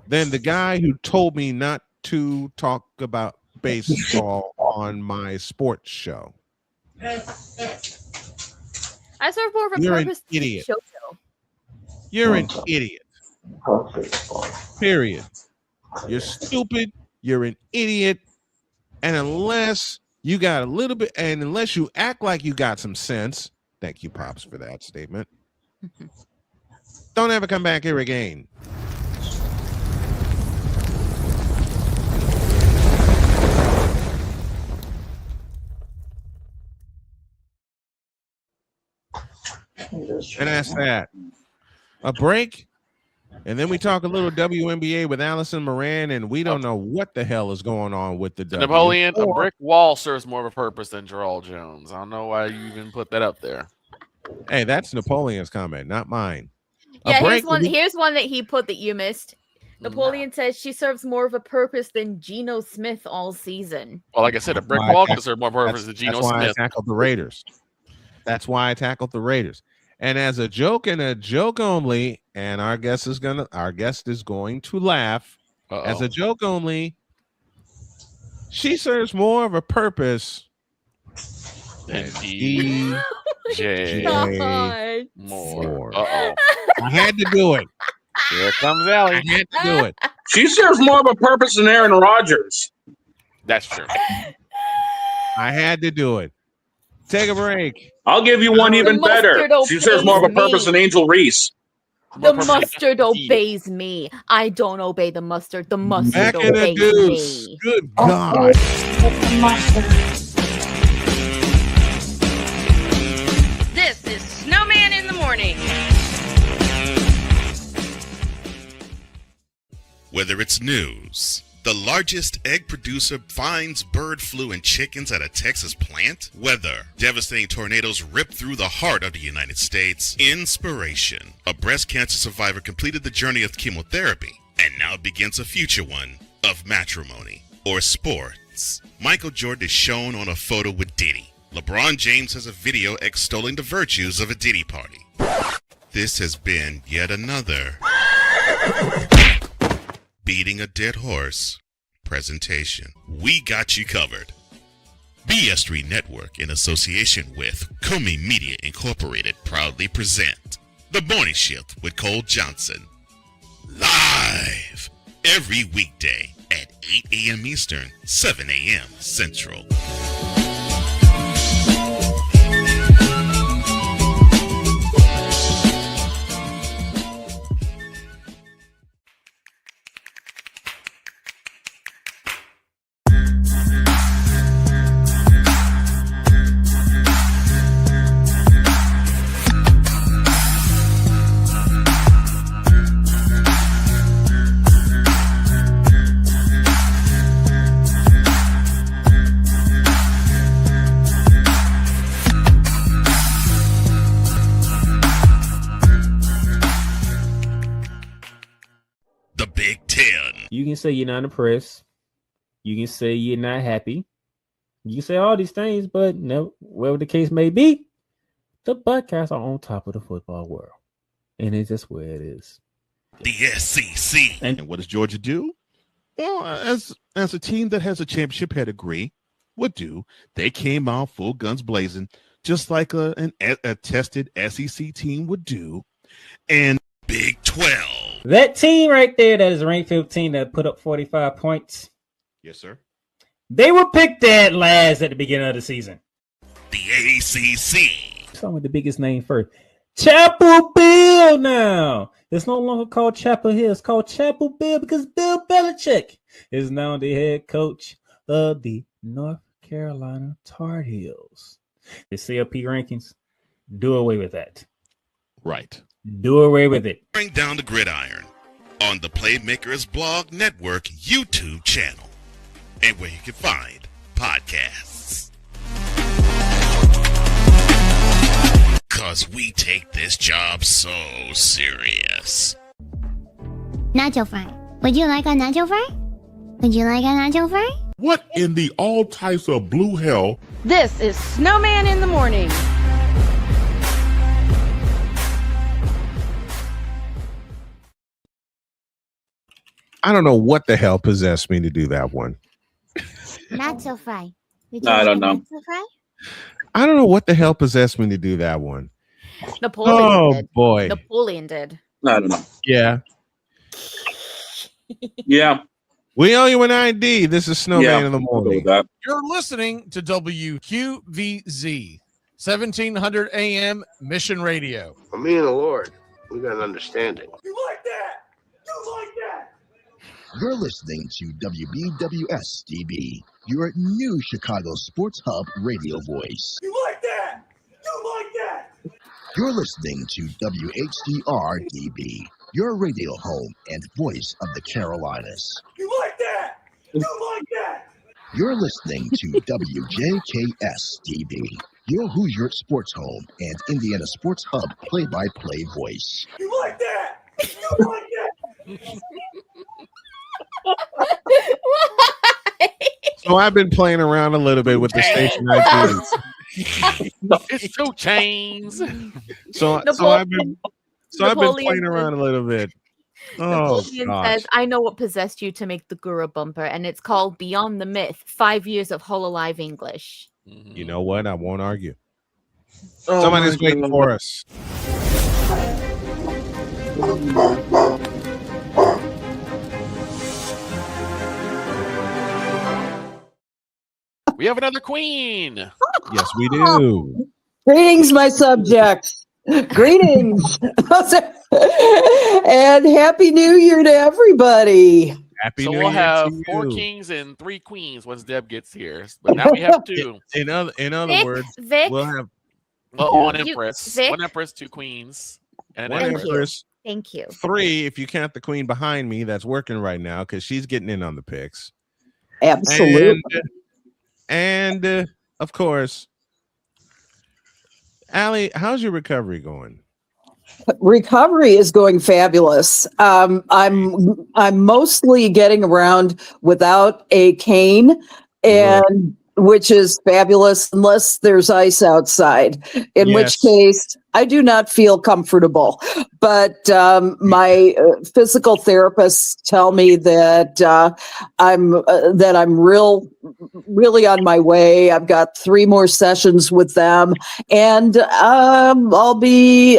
than the guy who told me not to talk about baseball on my sports show. I serve more of a You're an purpose. idiot. You're an idiot. Period. You're stupid. You're an idiot. And unless you got a little bit, and unless you act like you got some sense, thank you, Pops, for that statement. Don't ever come back here again. And that's that. A break, and then we talk a little WNBA with Allison Moran, and we don't know what the hell is going on with the Napoleon. A brick wall serves more of a purpose than Gerald Jones. I don't know why you even put that up there. Hey, that's Napoleon's comment, not mine. Yeah, here's one that he put that you missed. Napoleon says she serves more of a purpose than Geno Smith all season. Well, like I said, a brick wall can serve more purpose than Geno Smith. That's why I tackled the Raiders. That's why I tackled the Raiders. And as a joke and a joke only, and our guest is going to laugh. As a joke only, she serves more of a purpose than DJ Moore. Uh-oh. I had to do it. Here comes Ellie. I had to do it. She serves more of a purpose than Aaron Rodgers. That's true. I had to do it. Take a break. I'll give you one even better. She serves more of a purpose than Angel Reese. The mustard obeys me. I don't obey the mustard. The mustard obeys me. Good God. This is Snowman in the morning. Whether it's news, the largest egg producer finds bird flu in chickens at a Texas plant, weather, devastating tornadoes rip through the heart of the United States, inspiration, a breast cancer survivor completed the journey of chemotherapy and now begins a future one of matrimony or sports. Michael Jordan is shown on a photo with Diddy. LeBron James has a video extolling the virtues of a Diddy party. This has been yet another beating a dead horse presentation. We got you covered. BS3 Network, in association with Comey Media Incorporated, proudly present The Morning Shift with Cole Johnson. Live every weekday at 8 a.m. Eastern, 7 a.m. Central. You can say you're not impressed. You can say you're not happy. You can say all these things, but no, whatever the case may be, the Buckeyes are on top of the football world. And it's just where it is. The SEC. And what does Georgia do? Well, as a team that has a championship pedigree would do, they came out full guns blazing, just like a tested SEC team would do. And Big 12. That team right there that is ranked 15 that put up 45 points. Yes, sir. They were picked dead last at the beginning of the season. The ACC. Start with the biggest name first. Chapel Bill now. It's no longer called Chapel Hill. It's called Chapel Bill because Bill Belichick is now the head coach of the North Carolina Tar Heels. The CFP rankings, do away with that. Right. Do away with it. Bring down the gridiron on the Playmakers Blog Network YouTube channel and where you can find podcasts. Cause we take this job so serious. Nacho fry. Would you like a nacho fry? Would you like a nacho fry? What in the all types of blue hell? This is Snowman in the morning. I don't know what the hell possessed me to do that one. Nacho fry. I don't know. Fry? I don't know what the hell possessed me to do that one. Napoleon did. Boy. Napoleon did. I don't know. Yeah. Yeah. We owe you an ID. This is Snowman in the morning. You're listening to WQVZ, 1700 AM Mission Radio. For me and the Lord, we got an understanding. You like that? You like that? You're listening to WBWS-DB, your new Chicago Sports Hub radio voice. You like that? You like that? You're listening to WHDR-DB, your radio home and voice of the Carolinas. You like that? You like that? You're listening to WJKS-DB, your Hoosier Sports home and Indiana Sports Hub play-by-play voice. You like that? You like that? So I've been playing around a little bit with the station IDs. It's 2 Chainz. So I've been playing around a little bit. Napoleon gosh. says, I know what possessed you to make the Gura bumper, and it's called Beyond the Myth, 5 years of hololive English. You know what? I won't argue. Oh Somebody's my waiting God. for us. We have another queen. Yes, we do. Greetings, my subjects. Greetings. And Happy New Year to everybody. Happy So New we'll Year have to 4 you. kings and 3 queens once Deb gets here. But now we have 2. In other Vic, words, Vic, we'll have Well, Yeah. one You- empress, Vic? 1 empress, 2 queens, and an one Thank empress. you. empress, Thank you. 3 if you count the queen behind me that's working right now because she's getting in on the picks. Absolutely. And of course, Allie, how's your recovery going? Recovery is going fabulous. I'm mostly getting around without a cane, and which is fabulous unless there's ice outside, in which Yes. case I do not feel comfortable. But my physical therapists tell me that I'm really on my way. I've got 3 more sessions with them, and I'll be,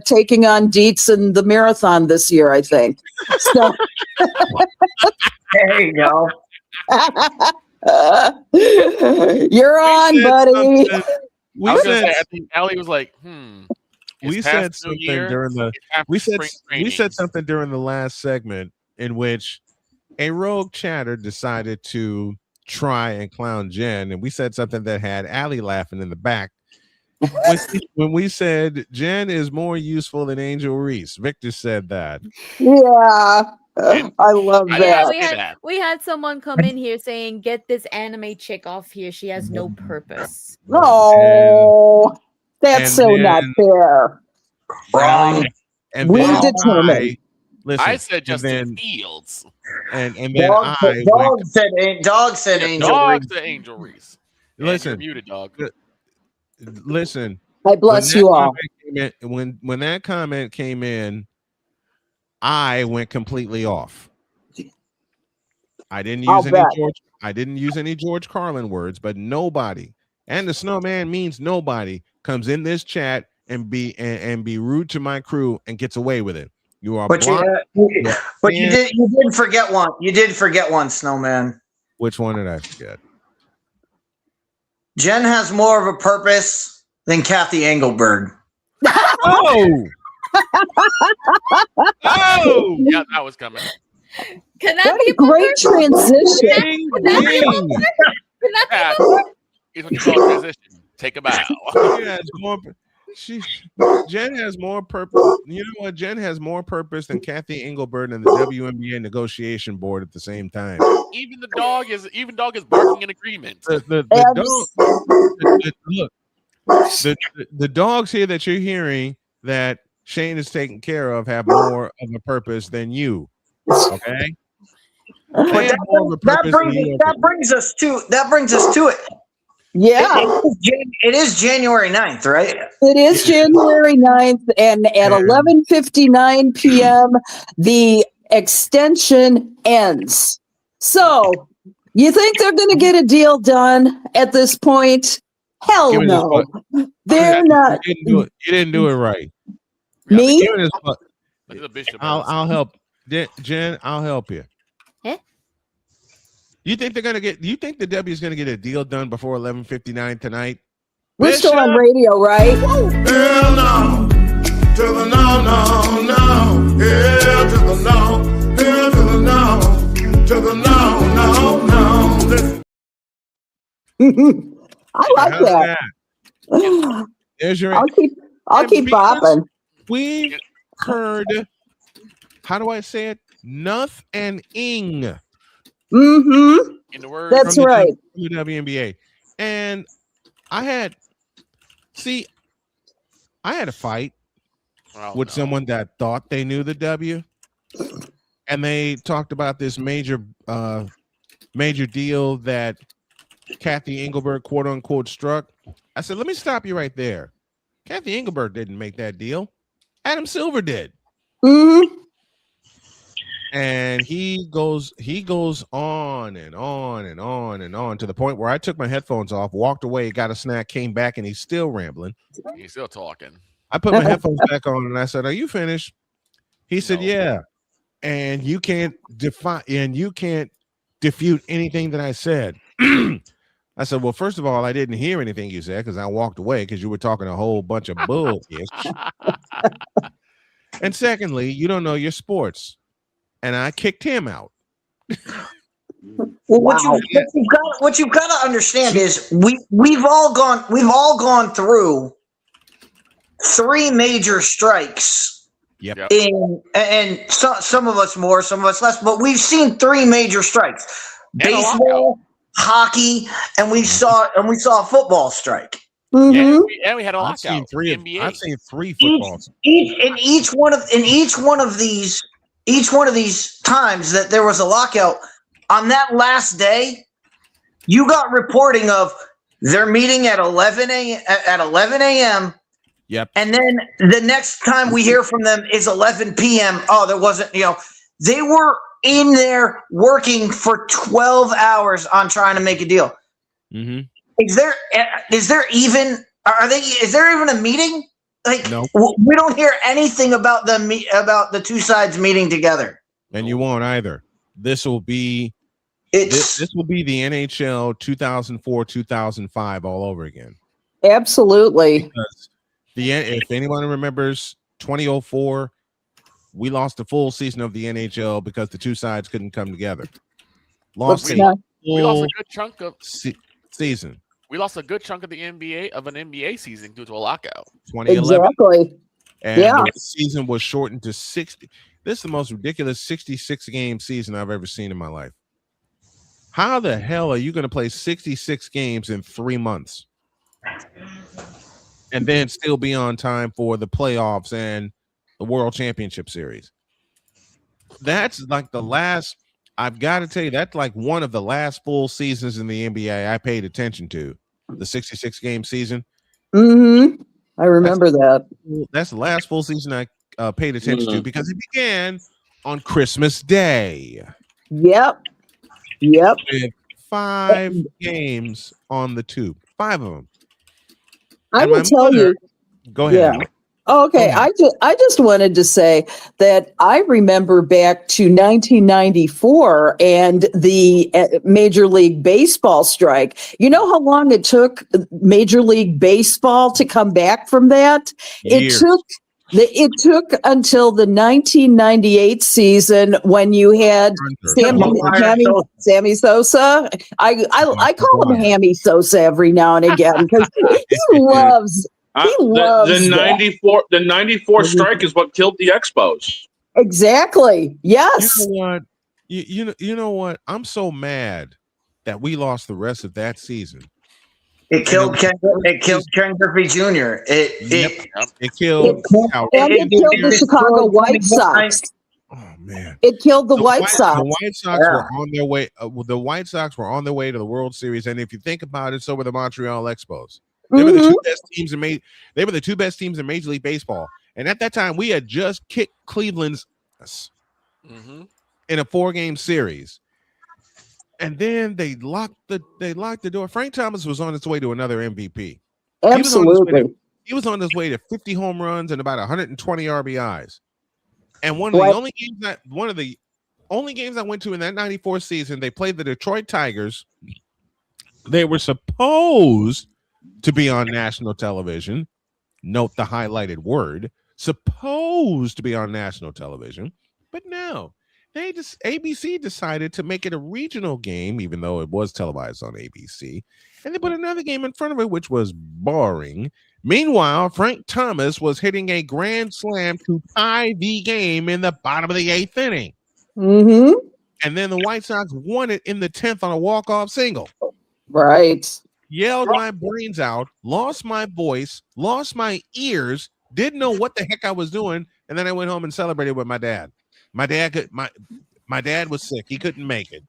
taking on Dietz in the marathon this year, I think. So There you go. You're on, buddy. I was gonna say, I think Allie was like, We said something during the we said something during the last segment in which a rogue chatter decided to try and clown Jen, and we said something that had Allie laughing in the back. When we said Jen is more useful than Angel Reese, Victor said that. Yeah. I love Yeah, that. we had someone come in here saying, "Get this anime chick off here. She has no purpose." Oh, that's and so not then- fair. Wrong. And We then determined. I said and Justin then- Fields. and then Dog said Angel Dog Reese. said Angel Reese. Listen. You're muted, dog. Listen. I bless when you that all. comment came in- when that comment came in, I went completely off. I didn't I'll use any bet. I didn't use any George Carlin words, but nobody, and the Snowman means nobody, comes in this chat and be rude to my crew and gets away with it. You are But blind. you did forget one. You did forget one, Snowman. Which one did I forget? Jen has more of a purpose than Kathy Engelberg. Oh! Oh, yeah, that was coming. Can that What be a great transition. Can that be Ding. more? Can that Yeah. be more? Here's what you call a transition. Take a bow. Jen has more purpose. You know what? Jen has more purpose than Kathy Engelberg and the WNBA negotiation board at the same time. Even dog is barking in agreement. The dogs here that you're hearing that Shane is taking care of have more of a purpose than you. Okay. They have more of a purpose than you. That brings us to it. Yeah. It is January 9th, right? It is January 9th, and at 11:59 p.m., the extension ends. So, you think they're going to get a deal done at this point? Hell Give me no. this They're not. You didn't do it right. Me? Give me this butt. Look at the bishop. I'll help. Jen, I'll help you. Eh? You think they're gonna get? You think the W is gonna get a deal done before 11:59 tonight? We're still on radio, right? Hell no, to the no, no, no. Hell to the no, hell to the no, to the no, no, no. I like that. There's your. I'll keep bopping. We've heard. How do I say it? Noth and ing. Mm-hmm. In the word, That's from the- right. from the WNBA, and I had a fight with someone that thought they knew the W, and they talked about this major deal that Kathy Engelberg quote unquote struck. I said, let me stop you right there. Kathy Engelberg didn't make that deal. Adam Silver did. Mm-hmm. And he goes on and on and on and on to the point where I took my headphones off, walked away, got a snack, came back, and he's still rambling. He's still talking. I put my headphones back on and I said, "Are you finished?" He said, "Yeah." And you can't defute anything that I said. I said, "Well, first of all, I didn't hear anything you said because I walked away because you were talking a whole bunch of bullshit. And secondly, you don't know your sports." And I kicked him out. Well, what you've got to understand is we've all gone through 3 major strikes. Yep. And some of us more, some of us less, but we've seen 3 major strikes: baseball, hockey, and we saw a football strike. Mm-hmm. And we had a lockout. I've seen 3 footballs. Each one of these times that there was a lockout, on that last day, you got reporting of they're meeting at 11 a.m. Yep. And then the next time we hear from them is 11 p.m. Oh, there wasn't, they were in there working for 12 hours on trying to make a deal. Mm-hmm. Is there even a meeting? Like, no. We don't hear anything about the 2 sides meeting together. And you won't either. This will be this will be the NHL 2004-2005 all over again. Absolutely. Because if anyone remembers 2004, we lost the full season of the NHL because the 2 sides couldn't come together. We lost a good chunk of season. We lost a good chunk of an NBA season due to a lockout. 2011. Exactly. And yeah. The season was shortened to 60. This is the most ridiculous 66-game season I've ever seen in my life. How the hell are you going to play 66 games in 3 months and then still be on time for the playoffs and the World Championship Series? That's like I've got to tell you, that's like one of the last full seasons in the NBA I paid attention to, the 66-game season. Mm-hmm. I remember that. That's the last full season I paid attention to because it began on Christmas Day. Yep. With 5 games on the tube. 5 of them. I will tell you. Go ahead. Yeah. Oh, okay. I just wanted to say that I remember back to 1994 and the Major League Baseball strike. You know how long it took Major League Baseball to come back from that? Years. It took until the 1998 season when you had Sammy Sosa. I call him Hammy Sosa every now and again because he loves. The 94 strike is what killed the Expos. Exactly. Yes. You know what? You know what? I'm so mad that we lost the rest of that season. It killed Ken Griffey Jr. It killed the Chicago White Sox. Oh man! It killed the White Sox. The White Sox were on their way. The White Sox were on their way to the World Series, and if you think about it, so were the Montreal Expos. They were the 2 best teams They were the 2 best teams in Major League Baseball, and at that time, we had just kicked Cleveland's ass in a 4-game series. And then they locked the door. Frank Thomas was on his way to another MVP. Absolutely. He was on his way to 50 home runs and about 120 RBIs. And one of the only games I went to in that 94 season, they played the Detroit Tigers. They were supposed to be on national television. Note the highlighted word. Supposed to be on national television. But no. ABC decided to make it a regional game, even though it was televised on ABC, and they put another game in front of it, which was boring. Meanwhile, Frank Thomas was hitting a grand slam to tie the game in the bottom of the 8th inning. Mm-hmm. And then the White Sox won it in the 10th on a walk-off single. Right. Yelled my brains out, lost my voice, lost my ears, didn't know what the heck I was doing, and then I went home and celebrated with my dad. My dad was sick. He couldn't make it.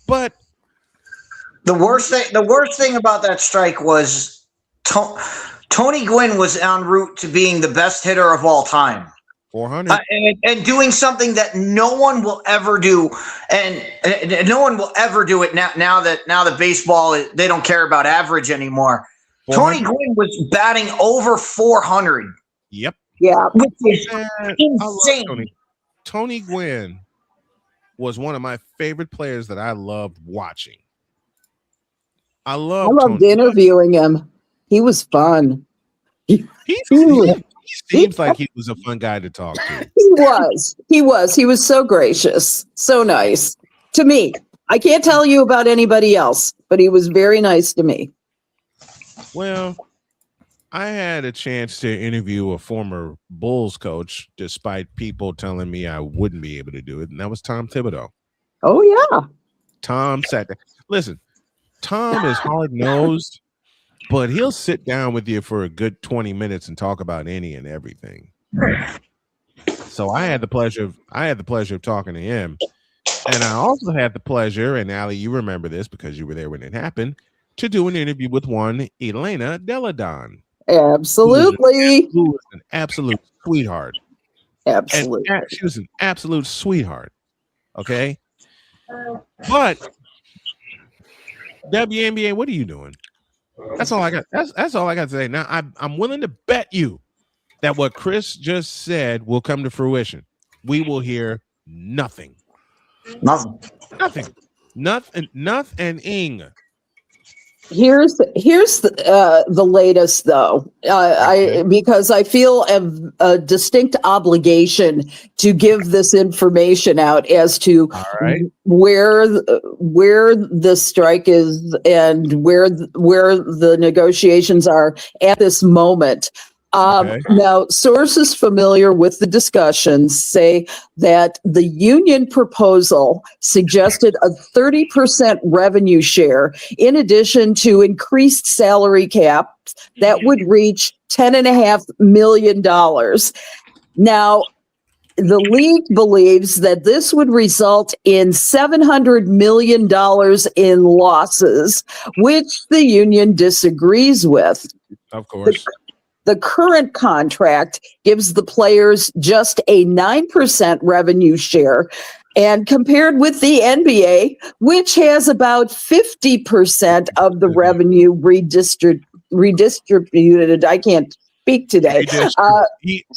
But the worst thing about that strike was Tony Gwynn was en route to being the best hitter of all time. 400. And doing something that no one will ever do, and no one will ever do it now that baseball, they don't care about average anymore. 400. Tony Gwynn was batting over 400. Yep. Yeah, which is I love insane. Tony Gwynn was one of my favorite players that I loved watching. I loved interviewing him. He was fun. He seems like he was a fun guy to talk to. He was so gracious, so nice to me. I can't tell you about anybody else, but he was very nice to me. Well, I had a chance to interview a former Bulls coach, despite people telling me I wouldn't be able to do it, and that was Tom Thibodeau. Oh yeah, Tom sat there. Listen, Tom is hard-nosed, but he'll sit down with you for a good 20 minutes and talk about any and everything. So I had the pleasure of talking to him, and I also had the pleasure, and Allie, you remember this because you were there when it happened, to do an interview with one Elena Deladon. Absolutely. Who was an absolute sweetheart. Absolutely. And she was an absolute sweetheart. Okay. But WNBA, what are you doing? That's all I got. That's all I got to say. Now I'm willing to bet you that what Chris just said will come to fruition. We will hear nothing. Nothing. Here's the latest though. Because I feel a distinct obligation to give this information out as to where the strike is and where the negotiations are at this moment. Now, sources familiar with the discussions say that the union proposal suggested a 30% revenue share in addition to increased salary caps that would reach $10.5 million. Now, the league believes that this would result in $700 million in losses, which the union disagrees with. Of course. The current contract gives the players just a 9% revenue share, and compared with the NBA, which has about 50% of the revenue redistributed. I can't speak today.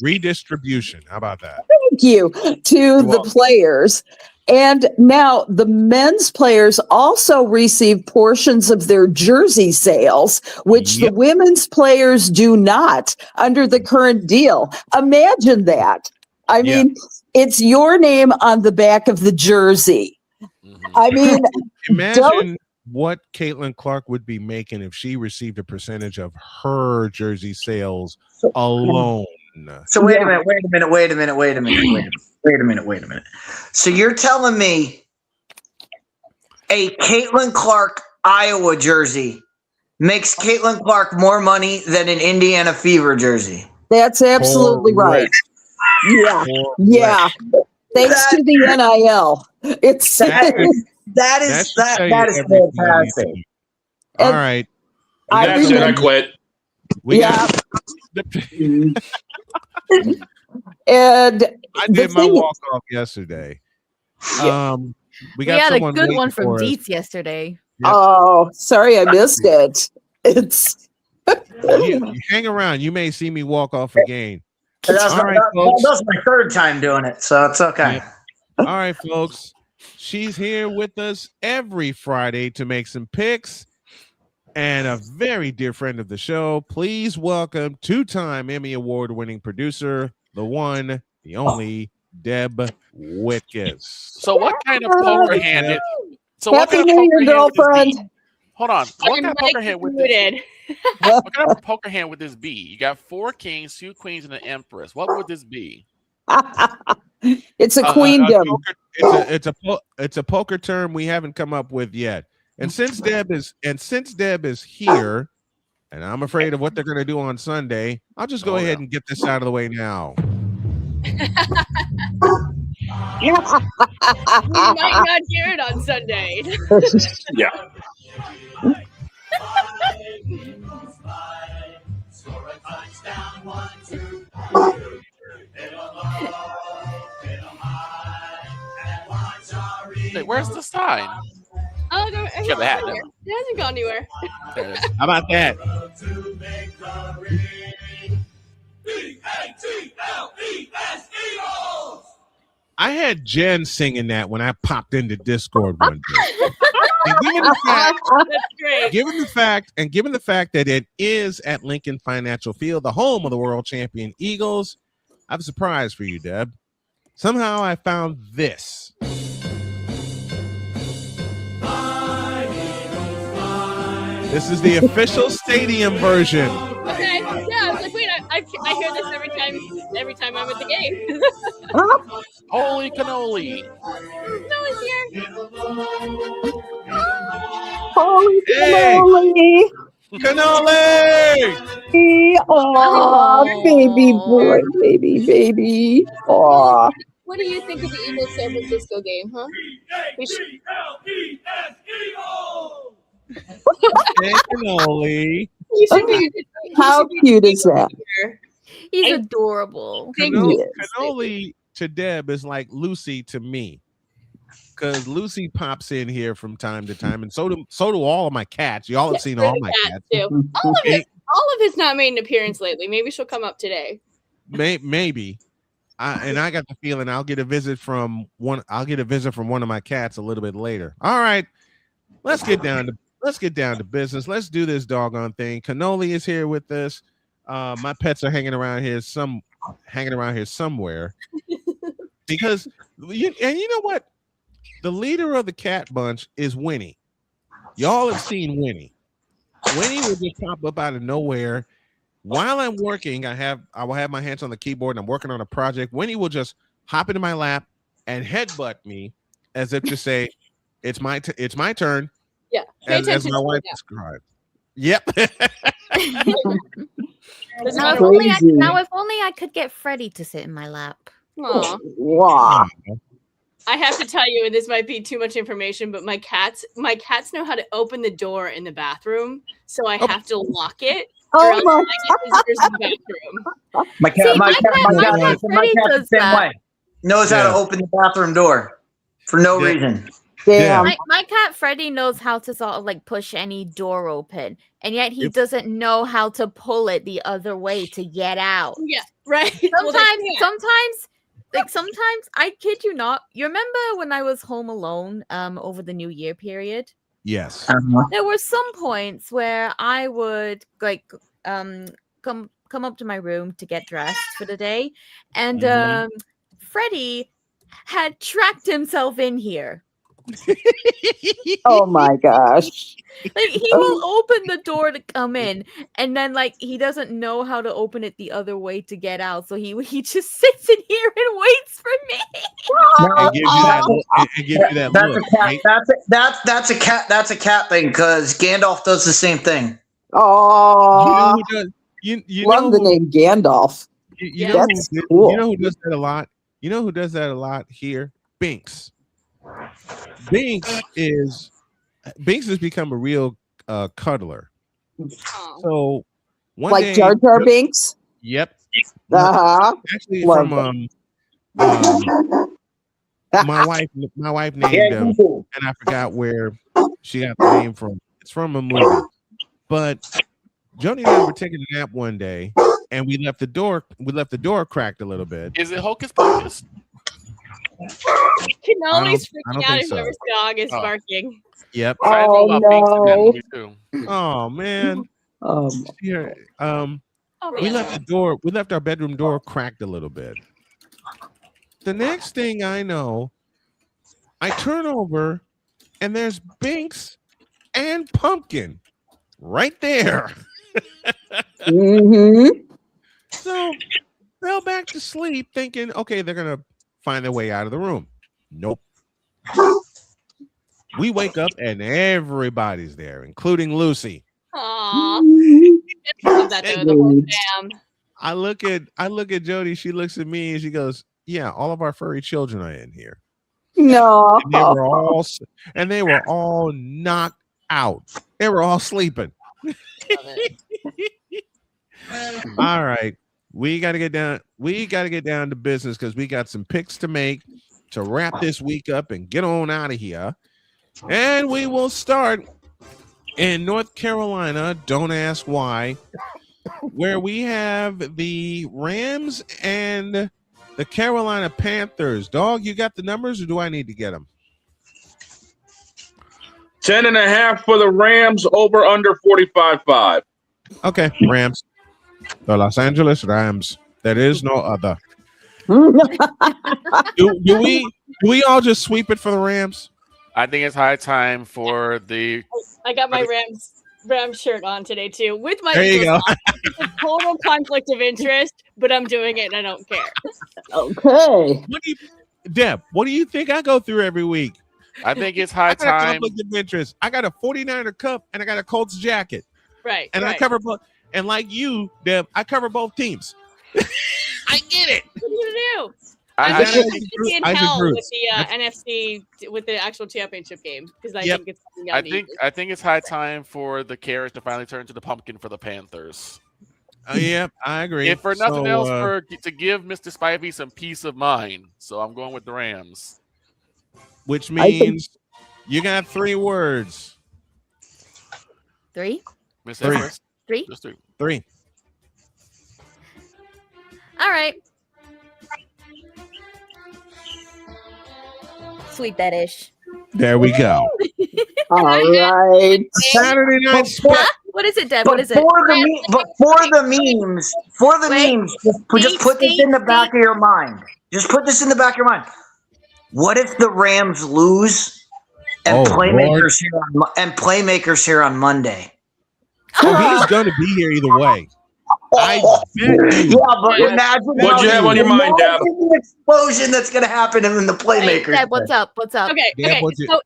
Redistribution. How about that? Thank you to the players. And now the men's players also receive portions of their jersey sales, which the women's players do not under the current deal. Imagine that. I mean, it's your name on the back of the jersey. I mean, imagine what Caitlin Clark would be making if she received a percentage of her jersey sales alone. So wait a minute. So you're telling me a Caitlin Clark Iowa jersey makes Caitlin Clark more money than an Indiana Fever jersey? That's absolutely right. Yeah. Thanks to the NIL. It's that is fantastic. All right. I quit. And I did my walk off yesterday. We had a good one from Dietz yesterday. Yep. Oh, sorry, I missed it. It's you hang around. You may see me walk off again. That was my third time doing it, so it's okay. Yeah. All right, folks. She's here with us every Friday to make some picks. And a very dear friend of the show, please welcome two-time Emmy Award-winning producer, the one, the only, Deb Whitkus. So what kind of poker hand? Happy New Year, girlfriend. Hold on. What kind of poker hand would this? What kind of poker hand would this be? You got 4 kings, 2 queens, and an empress. What would this be? It's a queendom. It's a poker term we haven't come up with yet. And since Deb is here, and I'm afraid of what they're going to do on Sunday, I'll just go ahead and get this out of the way now. We might not hear it on Sunday. Yeah. Where's the sign? Oh, Got the hat now. it hasn't gone anywhere. There it is. How about that? I had Jen singing that when I popped into Discord one day. And given the fact that it is at Lincoln Financial Field, the home of the world champion Eagles, I have a surprise for you, Deb. Somehow I found this. This is the official stadium version. Okay, yeah, I was like, wait, I hear this every time I'm at the game. Holy cannoli! Cannoli's here. Holy Hey! cannoli! Cannoli! Oh, baby boy, baby. Oh. What do you think of the Eagles San Francisco game, huh? Hey, Cannoli. How cute is that? He's adorable. Cannoli to Deb is like Lucy to me, because Lucy pops in here from time to time, and so do all of my cats. Y'all have seen all my cats too. All of it's not made an appearance lately. Maybe she'll come up today. Maybe. I got the feeling I'll get a visit from one of my cats a little bit later. All right, let's get down to business. Let's do this doggone thing. Cannoli is here with us. My pets are hanging around here somewhere. Because you know what? The leader of the cat bunch is Winnie. Y'all have seen Winnie. Winnie will just pop up out of nowhere. While I'm working, I will have my hands on the keyboard and I'm working on a project. Winnie will just hop into my lap and headbutt me as if to say, it's my turn. Yeah. As my wife described. Yep. Now, if only I could get Freddie to sit in my lap. Aw. Wow. I have to tell you, and this might be too much information, but my cats know how to open the door in the bathroom, so I have to lock it. Oh my God. My cat the same way. Knows how to open the bathroom door for no reason. Damn. My cat Freddie knows how to sort of like push any door open, and yet he doesn't know how to pull it the other way to get out. Yeah, right. Sometimes I kid you not. You remember when I was home alone over the New Year period? Yes. There were some points where I would like come up to my room to get dressed for the day, and Freddie had tracked himself in here. Oh my gosh. Like he will open the door to come in, and then like he doesn't know how to open it the other way to get out, so he just sits in here and waits for me. And gives you that look. That's a cat thing, because Gandalf does the same thing. Oh, you love the name Gandalf. You know who does that a lot? You know who does that a lot here? Binks. Binks has become a real cuddler. So one like day, Jar Jar Binks. Yep. Actually, from my wife named him, and I forgot where she got the name from. It's from a movie. But Joni and I were taking a nap one day, and we left the door cracked a little bit. Is it Hocus Pocus? Cannoli's I don't freaking out think if so. whoever's dog is barking. Yep. Oh no. Oh man. Here, we left our bedroom door cracked a little bit. The next thing I know, I turn over and there's Binks and Pumpkin right there. So fell back to sleep thinking, okay, they're gonna find their way out of the room. Nope. We wake up and everybody's there, including Lucy. Aww. Love that though, the whole fam. I look at Jody, she looks at me and she goes, yeah, all of our furry children are in here. No. And they were all knocked out. They were all sleeping. All right. We got to get down to business because we got some picks to make to wrap this week up and get on out of here. And we will start in North Carolina, don't ask why, where we have the Rams and the Carolina Panthers. Dog, you got the numbers, or do I need to get them? 10.5 for the Rams, over under 45.5. Okay, Rams. The Los Angeles Rams. There is no other. do we all just sweep it for the Rams? I think it's high time for the. I got my Rams shirt on today too, with my. There you go. It's a total conflict of interest, but I'm doing it and I don't care. Okay. Deb, what do you think I go through every week? I think it's high I got a time. conflict of interest. I got a 49er cup and I got a Colts jacket. Right. And I cover both. And like you, Deb, I cover both teams. I get it. What are you gonna do? I I'm in hell Bruce. with the NFC with the actual championship game because I think it's coming out I think it's high time for the carrot to finally turn to the pumpkin for the Panthers. Yeah, I agree. If for nothing else, to give Mr. Spivey some peace of mind. So I'm going with the Rams. Which means you got 3 words. 3? Miss 3. Everest? 3? Just 3. 3. All right. Sweet that ish. There we go. All right. Saturday night. What is it, Deb? What is it? For the memes, just put this in the back of your mind. Just put this in the back of your mind. What if the Rams lose and playmakers here on Monday? Oh, he's going to be here either way. I bet you. Yeah, but imagine What'd you have on your mind, Deb? the explosion that's going to happen in the playmakers. Deb, what's up? What's up? Okay, Yeah, okay. So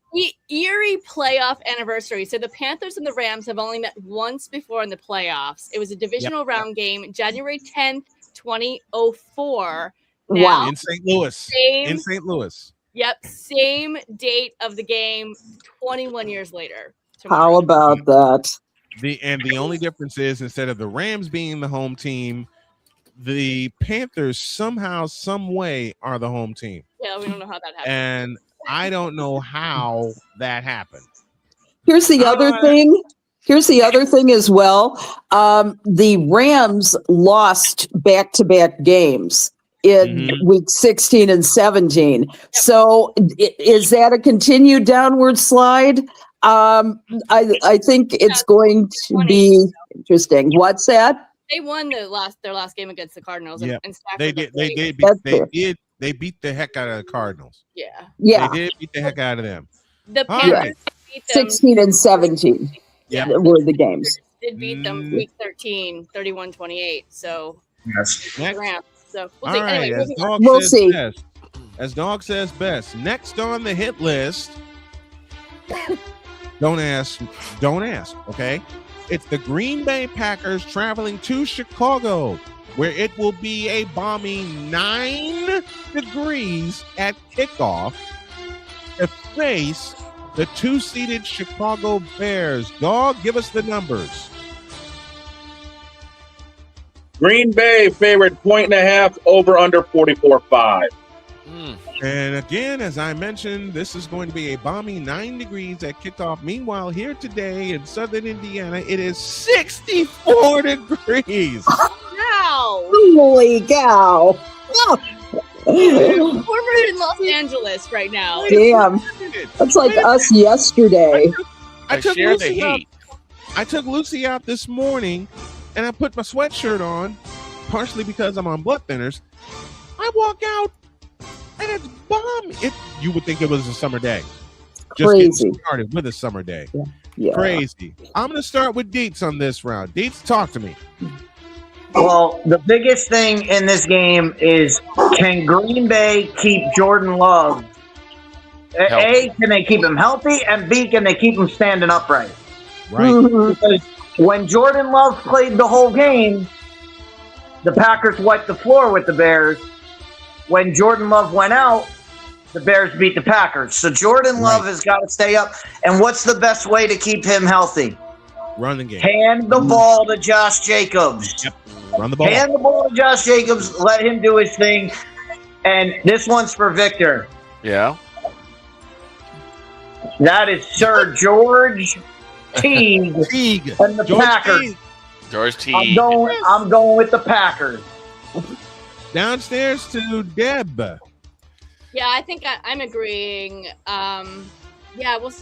eerie playoff anniversary. So the Panthers and the Rams have only met once before in the playoffs. It was a divisional round game, January 10th, 2004. Wow. In St. Louis. In St. Louis. Yep, same date of the game, 21 years later. How about that? The only difference is, instead of the Rams being the home team, the Panthers somehow, some way are the home team. Yeah, we don't know how that happened. And I don't know how that happened. Here's the other thing. Here's the other thing as well. The Rams lost back-to-back games in week 16 and 17. So is that a continued downward slide? I think it's going to be interesting. What's that? They won their last game against the Cardinals. Yeah, And Stafford they beat the heck out of the Cardinals. Yeah. Yeah. They did beat the heck out of them. The All Panthers right. beat them. 16 and 17 were the games. Did beat them week 13, 31-28. So Yes. the Rams. So we'll All see. right, Anyway, as moving on. Dog says best. As Dog says best. Next on the hit list. Don't ask, okay? It's the Green Bay Packers traveling to Chicago, where it will be a balmy 9 degrees at kickoff to face the 2-seeded Chicago Bears. Dog, give us the numbers. Green Bay favored 1.5, over under 44.5. And again, as I mentioned, this is going to be a balmy 9 degrees at kickoff. Meanwhile, here today in southern Indiana, it is 64 degrees. Wow. Holy cow. We're in Los Angeles right now. Damn. That's like us yesterday. I took Lucy out this morning, and I put my sweatshirt on, partially because I'm on blood thinners. I walk out, and it's bomb. You would think it was a summer day. Just getting started with a summer day. Yeah. Crazy. I'm going to start with Dietz on this round. Dietz, talk to me. Well, the biggest thing in this game is, can Green Bay keep Jordan Love? A, can they keep him healthy? And B, can they keep him standing upright? Right. Because when Jordan Love played the whole game, the Packers wiped the floor with the Bears. When Jordan Love went out, the Bears beat the Packers. So Jordan Love has got to stay up. And what's the best way to keep him healthy? Run the game. Hand the ball to Josh Jacobs. Yep. Run the ball. Hand the ball to Josh Jacobs. Let him do his thing. And this one's for Victor. Yeah. That is Sir George Teague and the Packers. George Teague. I'm going with the Packers. Downstairs to Deb. Yeah, I think I'm agreeing. Yeah, well,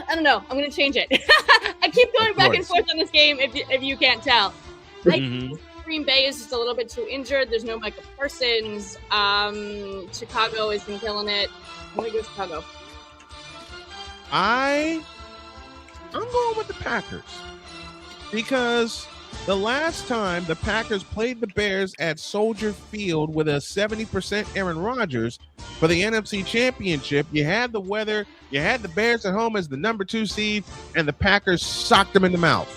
I don't know. I'm going to change it. I keep going back and forth on this game, if you can't tell. Green Bay is just a little bit too injured. There's no Micah Parsons. Chicago has been killing it. I'm going to go Chicago. I'm going with the Packers because the last time the Packers played the Bears at Soldier Field with a 70% Aaron Rodgers for the NFC Championship, you had the weather, you had the Bears at home as the number 2 seed, and the Packers socked them in the mouth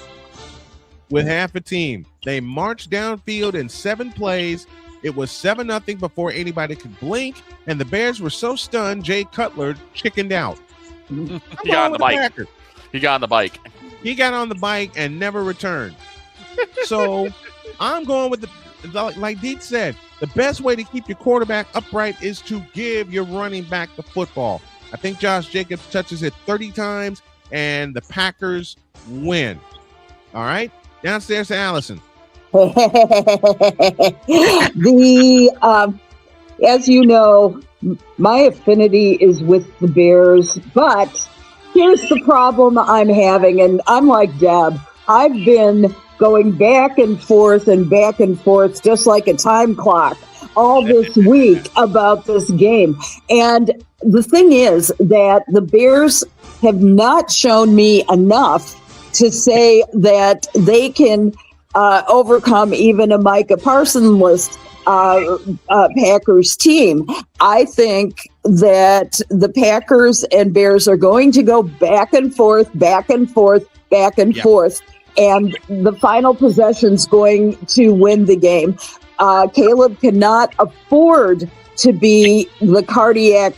with half a team. They marched downfield in 7 plays. It was 7-0 before anybody could blink, and the Bears were so stunned, Jay Cutler chickened out. He got on the bike. He got on the bike and never returned. So I'm going with like Dietz said, the best way to keep your quarterback upright is to give your running back the football. I think Josh Jacobs touches it 30 times and the Packers win. All right. Downstairs to Allison. As you know, my affinity is with the Bears, but here's the problem I'm having, and I'm like Deb. I've been going back and forth, just like a time clock, all this week about this game. And the thing is that the Bears have not shown me enough to say that they can overcome even a Micah Parsons-less Packers team. I think that the Packers and Bears are going to go back and forth, and the final possession's going to win the game. Caleb cannot afford to be the cardiac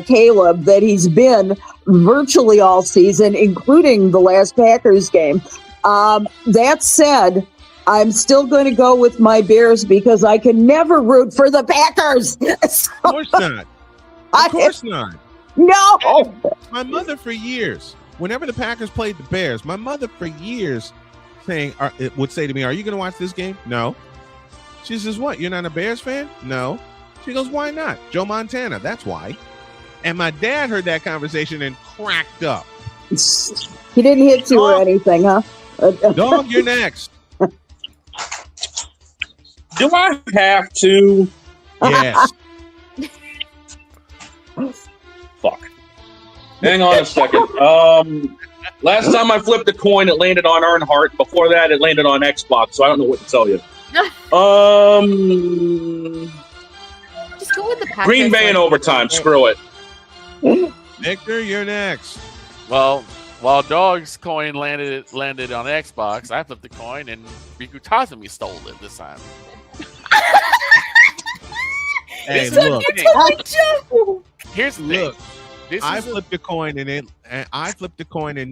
Caleb that he's been virtually all season, including the last Packers game. That said, I'm still going to go with my Bears because I can never root for the Packers. Of course not. Of course not. No. And my mother for years, whenever the Packers played the Bears, my mother for years would say to me, "Are you going to watch this game?" No. She says, "What? You're not a Bears fan?" No. She goes, "Why not? Joe Montana, that's why." And my dad heard that conversation and cracked up. He didn't hit you or anything, huh? Dog, you're next. Do I have to? Yes. Fuck. Hang on a second. Last time I flipped a coin, it landed on Earnhardt. Before that, it landed on Xbox, so I don't know what to tell you. Just go with the Packers. Green Bay in overtime. Screw it. Victor, you're next. Well, while Dog's coin landed on Xbox, I flipped the coin and Riku Tazumi stole it this time. Hey, look. Here's the thing. I flipped the coin and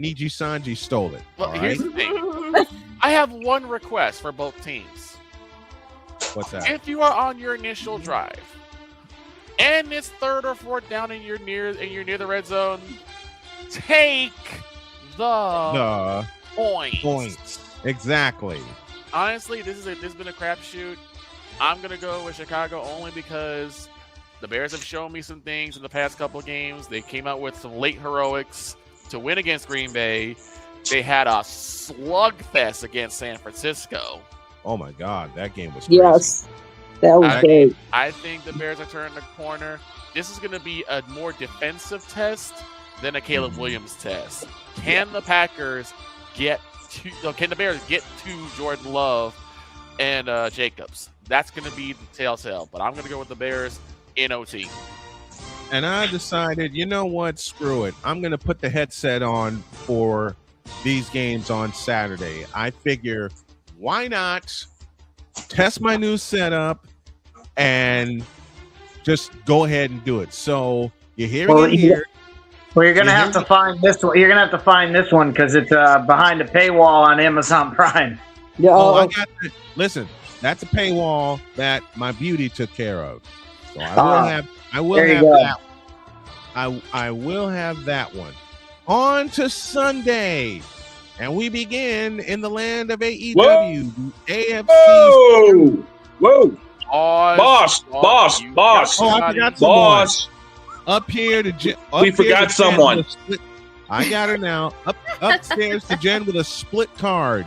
Niji Sanji stole it. Well, all here's right? the thing. I have one request for both teams. What's that? If you are on your initial drive and it's 3rd or 4th down and you're near the red zone, take the points. Exactly. Honestly, this has been a crapshoot. I'm gonna go with Chicago only because the Bears have shown me some things in the past couple games. They came out with some late heroics to win against Green Bay. They had a slugfest against San Francisco. Oh my God, that game was crazy. Yes, that was great. I think the Bears are turning the corner. This is going to be a more defensive test than a Caleb Williams test. Can the Bears get to Jordan Love and Jacobs? That's going to be the telltale. But I'm going to go with the Bears in OT. And I decided, you know what? Screw it. I'm going to put the headset on for these games on Saturday. I figure, why not test my new setup and just go ahead and do it? So you're hearing it here. Well, you're gonna have to find this one. You're gonna have to find this one because it's behind a paywall on Amazon Prime. Yeah. I got it. Listen, that's a paywall that my beauty took care of. So I will have go. that. I will have that one. On to Sunday. And we begin in the land of AEW, AFC. Whoa! Whoa! Boss. Oh, I forgot someone. Up here to we forgot someone. I got her now. Upstairs to Jen with a split card.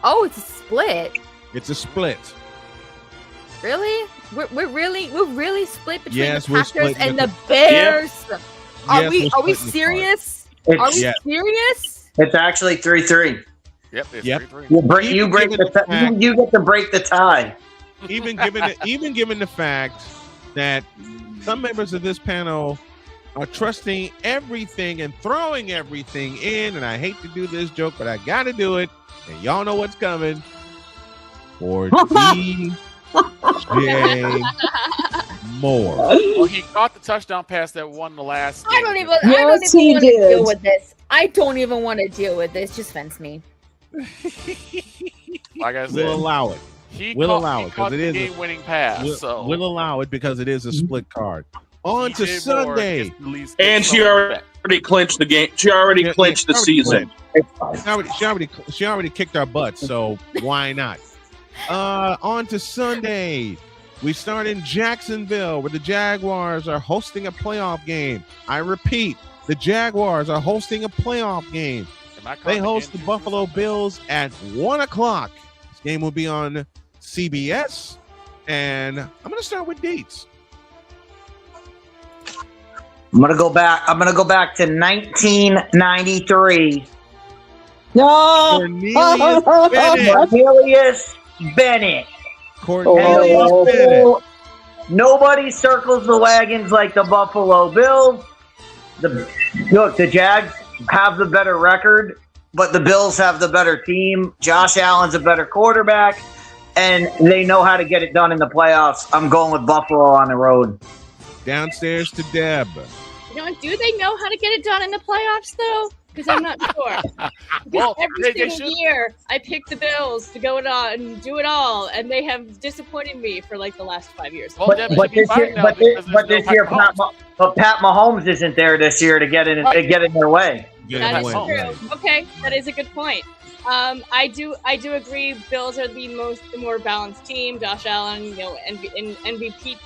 Oh, it's a split. It's a split. Really? We're really split between Yes, the we're Packers split and with the Bears. Yep. Are Yes, we we're splitting the serious? card. Are we Yeah. serious? It's actually 3-3. Yep. It's Yep. 3-3. You get to break the tie. Even given the fact that some members of this panel are trusting everything and throwing everything in, and I hate to do this joke, but I got to do it, and y'all know what's coming. For DJ Moore. Well, he caught the touchdown pass that won the last game. I don't even want to deal with this. I don't even want to deal with this. Just fence me. Like I said, We'll allow it. We'll allow it because it is a game-winning pass. We'll allow it because it is a split card. On to Sunday, And she already clinched the game. She already clinched the season. She already kicked our butts, so why not? On to Sunday. We start in Jacksonville, where the Jaguars are hosting a playoff game. I repeat, the Jaguars are hosting a playoff game. They host the Buffalo Bills at 1 o'clock. This game will be on CBS, and I'm going to start with Dietz. I'm gonna go back to 1993. No, Cornelius Bennett. Nobody circles the wagons like the Buffalo Bills. The Jags have the better record, but the Bills have the better team. Josh Allen's a better quarterback, and they know how to get it done in the playoffs. I'm going with Buffalo on the road. Downstairs to Deb. Do they know how to get it done in the playoffs, though? Because I'm not sure. Well, every single year, I pick the Bills to go on and do it all, and they have disappointed me for like the last 5 years. Well, But Deb, this year, Pat Mahomes isn't there this year to get in their way. That is true. Okay, that is a good point. I do agree. Bills are the more balanced team. Josh Allen, MVP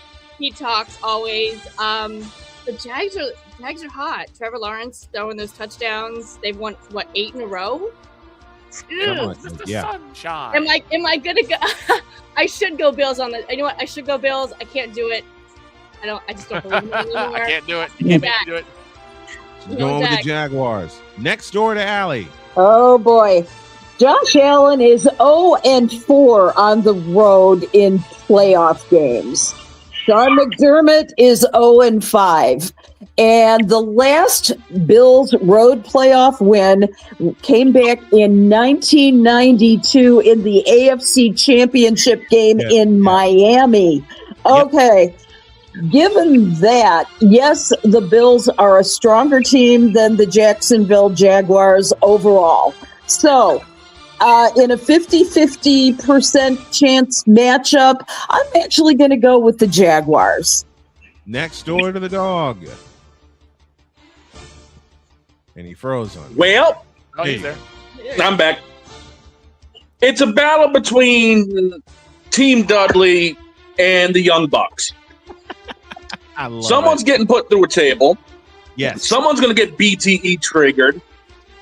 talks always. The Jags are hot. Trevor Lawrence throwing those touchdowns. They've won 8 in a row. Sunshine. Am I gonna go? I should go Bills on the. You know what? I should go Bills. I can't do it. I just don't believe in it anymore. I can't do it. You can't make me do it. Going with the Jaguars. Next door to Allie. Oh boy. Josh Allen is 0-4 on the road in playoff games. Sean McDermott is 0-5. And the last Bills road playoff win came back in 1992 in the AFC Championship game in Miami. Okay. Given that, yes, the Bills are a stronger team than the Jacksonville Jaguars overall. So, in a 50-50% chance matchup, I'm actually going to go with the Jaguars. Next door to the dog. And he froze on me. Well, he's there. I'm back. It's a battle between Team Dudley and the Young Bucks. Someone's getting put through a table. Yes. Someone's going to get BTE triggered.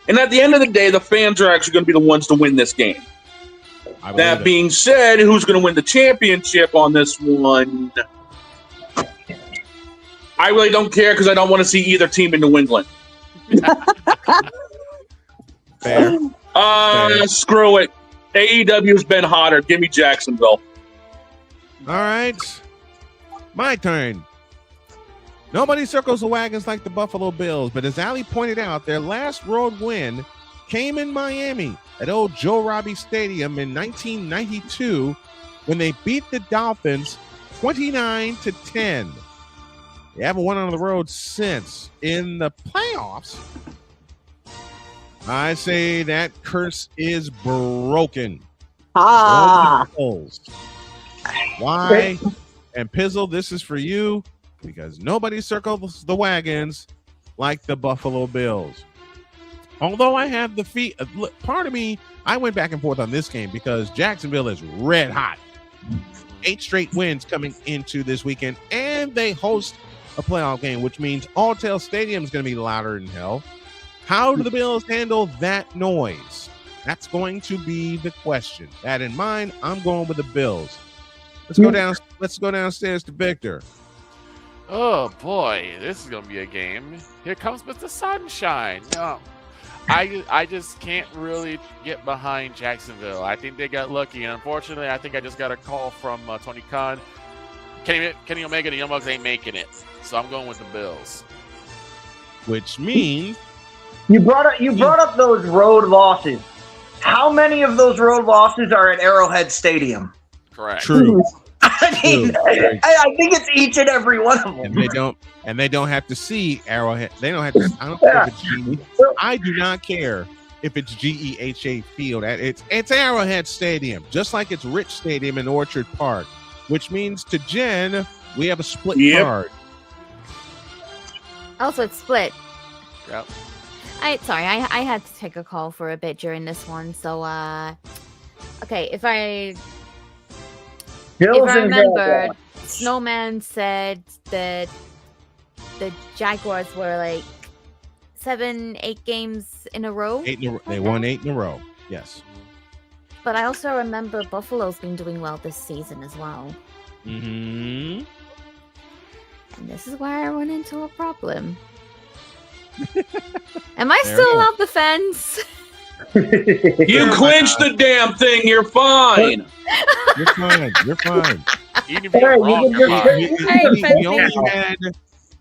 And at the end of the day, the fans are actually going to be the ones to win this game. That being said, who's going to win the championship on this one? I really don't care because I don't want to see either team in New England. Fair. Screw it. AEW's been hotter. Give me Jacksonville. All right. My turn. Nobody circles the wagons like the Buffalo Bills, but as Ali pointed out, their last road win came in Miami at old Joe Robbie Stadium in 1992 when they beat the Dolphins 29-10. They haven't won on the road since. In the playoffs, I say that curse is broken. Why? And Pizzle, this is for you. because nobody circles the wagons like the Buffalo Bills. Although I have the part of me, I went back and forth on this game because Jacksonville is red hot. 8 straight wins coming into this weekend, and they host a playoff game, which means Alltel Stadium is going to be louder than hell. How do the Bills handle that noise? That's going to be the question. That in mind, I'm going with the Bills. Let's go downstairs to Victor. Oh boy, this is gonna be a game. Here comes Mr. Sunshine. No, I just can't really get behind Jacksonville. I think they got lucky, and unfortunately, I think I just got a call from Tony Khan. Kenny Omega, the Young Bucks ain't making it, so I'm going with the Bills. Which means you brought up those road losses. How many of those road losses are at Arrowhead Stadium? Correct. True. I mean, I think it's each and every one of them. And they don't have to see Arrowhead. They don't have to. I don't care if it's GE. I do not care if it's GEHA Field. It's Arrowhead Stadium, just like it's Rich Stadium in Orchard Park, which means to Jen, we have a split card. Also, it's split. Yep. I had to take a call for a bit during this one, so okay, if I remember, Snowman said that the Jaguars were like 7-8 games in a row. They won 8 in a row. Yes. But I also remember Buffalo's been doing well this season as well. Mm-hmm. And this is where I run into a problem. Am I still off the fence? You clinched the damn thing. You're fine. You're fine. You're fine. Even if you're wrong, you're fine.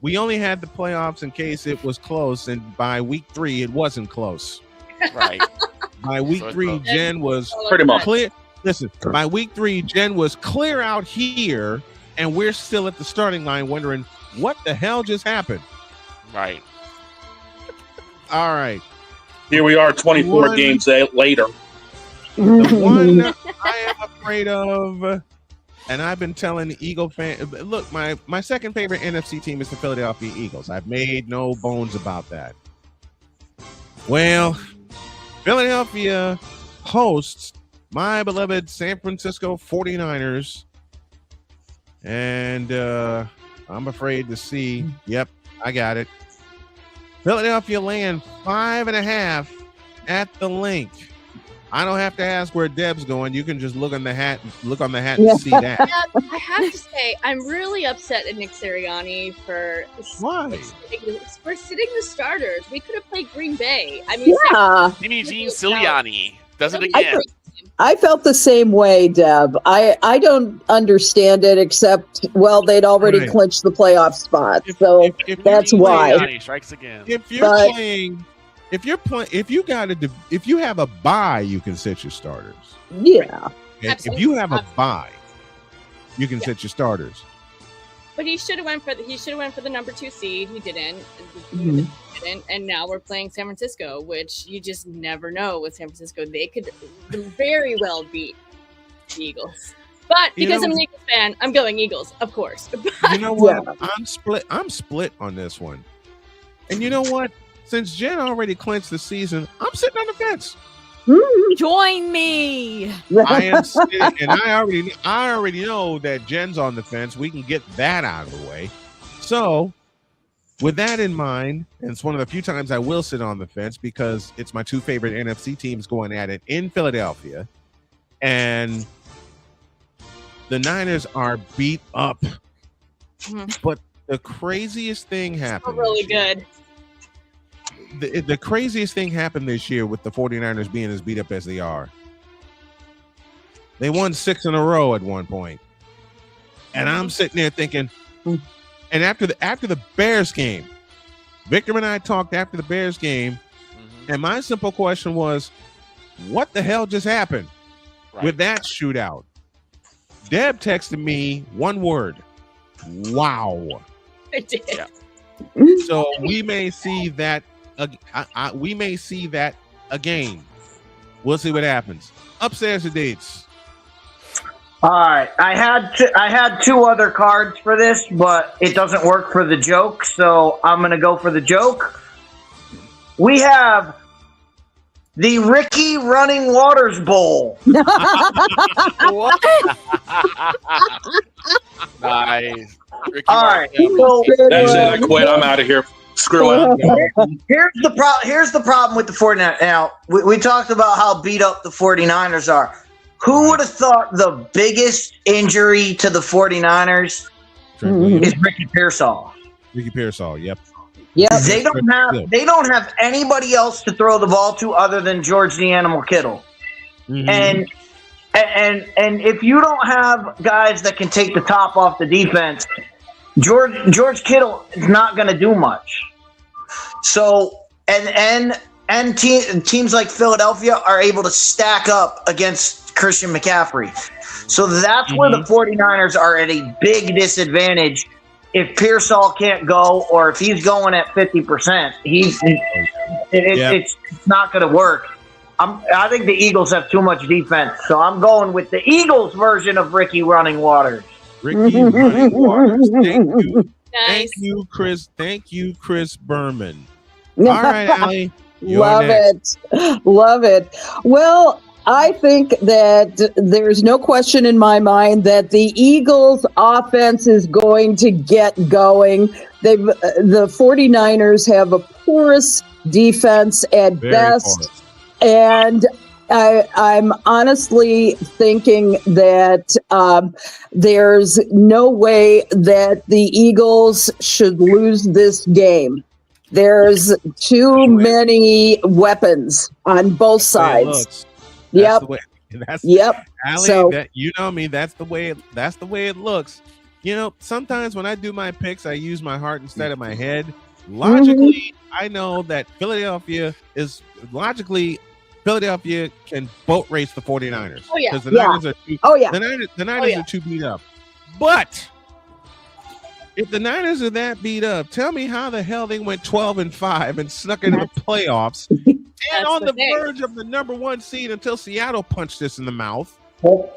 We only had the playoffs in case it was close, and by week 3, it wasn't close. Right. By week 3, Jen was pretty much clear. Listen, by week 3, Jen was clear out here, and we're still at the starting line wondering what the hell just happened. Right. All right. Here we are 24 games later. The one I am afraid of, and I've been telling the Eagle fan, look, my second favorite NFC team is the Philadelphia Eagles. I've made no bones about that. Well, Philadelphia hosts my beloved San Francisco 49ers, and I'm afraid to see, yep, I got it. Philadelphia laying 5.5 at the link. I don't have to ask where Deb's going. You can just look on the hat and see that. Yeah, I have to say, I'm really upset at Nick Sirianni for sitting the starters. We could have played Green Bay. I mean, Jimmy Jean Sirianni does it again. I felt the same way, Deb. I don't understand it, except, well, they'd already clinched the playoff spot, so that's why. Strikes again. If you have a bye, you can sit your starters. Yeah. If you have a bye, you can sit your starters. But he should have went for the number 2 seed. He didn't. And now we're playing San Francisco, which you just never know with San Francisco. They could very well beat the Eagles. But because I'm an Eagles fan, I'm going Eagles, of course. You know what? Yeah. I'm split on this one. And you know what? Since Jen already clinched the season, I'm sitting on the fence. Join me. I am sitting, and I already know that Jen's on the fence. We can get that out of the way. So, with that in mind, and it's one of the few times I will sit on the fence because it's my 2 favorite NFC teams going at it in Philadelphia, and the Niners are beat up. But the craziest thing happened. Really good. The craziest thing happened this year with the 49ers being as beat up as they are. They won 6 in a row at one point. And I'm sitting there thinking, and after the Bears game, Victor and I talked after the Bears game, and my simple question was, what the hell just happened with that shootout? Deb texted me one word, wow. I did. Yeah. So we may see that again. We'll see what happens. Upstairs to Dietz. All right, I had two other cards for this, but it doesn't work for the joke, so I'm gonna go for the joke. We have the Ricky Running Waters Bowl. What? Nice. Ricky All right, so that's it. I quit. I'm out of here. Screw it. Here's the problem with the 49ers. Now, we talked about how beat up the 49ers are. Who would have thought the biggest injury to the 49ers is Ricky Pearsall? Ricky Pearsall, yep. Yeah, they don't have anybody else to throw the ball to other than George the Animal Kittle. And if you don't have guys that can take the top off the defense, George Kittle is not going to do much. So teams like Philadelphia are able to stack up against Christian McCaffrey. So that's where the 49ers are at a big disadvantage. If Pearsall can't go, or if he's going at 50%, it's not going to work. I think the Eagles have too much defense, so I'm going with the Eagles version of Ricky Running Waters. Ricky Running Waters. Thank you. Nice. Thank you, Chris. Thank you, Chris Berman. All right, Allie. Love it. Love it. Well, I think that there's no question in my mind that the Eagles offense is going to get going. The 49ers have a porous defense at best. Porous. And I'm honestly thinking that there's no way that the Eagles should lose this game. There's too many weapons on both sides. Yep. Yep. Allie, So- you know me. That's the way it looks. You know, sometimes when I do my picks, I use my heart instead of my head. Logically, I know that Philadelphia can boat race the 49ers. Oh, yeah. Because the Niners are too, Oh, yeah. the Niners are too beat up. But if the Niners are that beat up, tell me how the hell they went 12-5 and snuck into the playoffs and on the verge of the number 1 seed until Seattle punched us in the mouth. But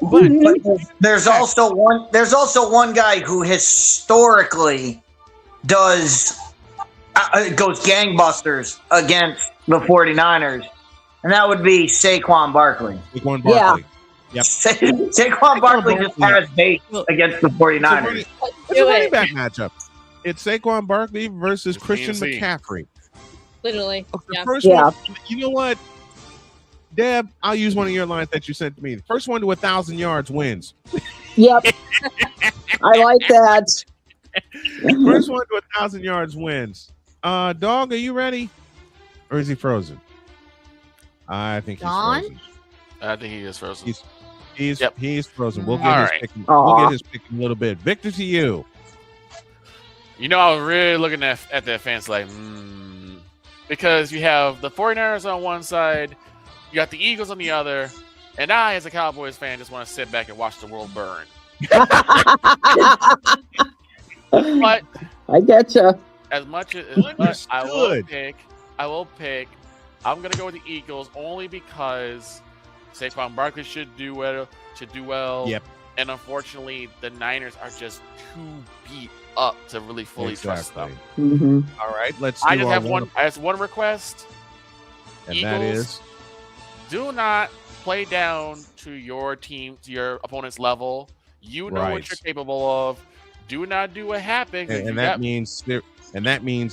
there's also one guy who historically goes gangbusters against the 49ers, and that would be Saquon Barkley. Saquon Barkley. Yep. Saquon Barkley just has base against the 49ers. It's a running back matchup. It's Saquon Barkley versus Christian McCaffrey. Literally. The first one, you know what? Deb, I'll use one of your lines that you sent to me. The first one to 1,000 yards wins. Yep. I like that. First one to 1,000 yards wins. Dog, are you ready? Or is he frozen? I think he's frozen. I think he is frozen. He's frozen. We'll All get his right. pick. We'll get his pick in a little bit. Victor, to you. You know, I was really looking at the fans like, because you have the 49ers on one side, you got the Eagles on the other, and I, as a Cowboys fan, just want to sit back and watch the world burn. But I getcha. as much as I will pick, I'm gonna go with the Eagles only because Saquon Barkley should do well. Yep. And unfortunately, the Niners are just too beat up to really fully trust them. All right, let's. I just have one request. And Eagles, that is, do not play down to your team, to your opponent's level. You know what you're capable of. Do not do what happened. and that means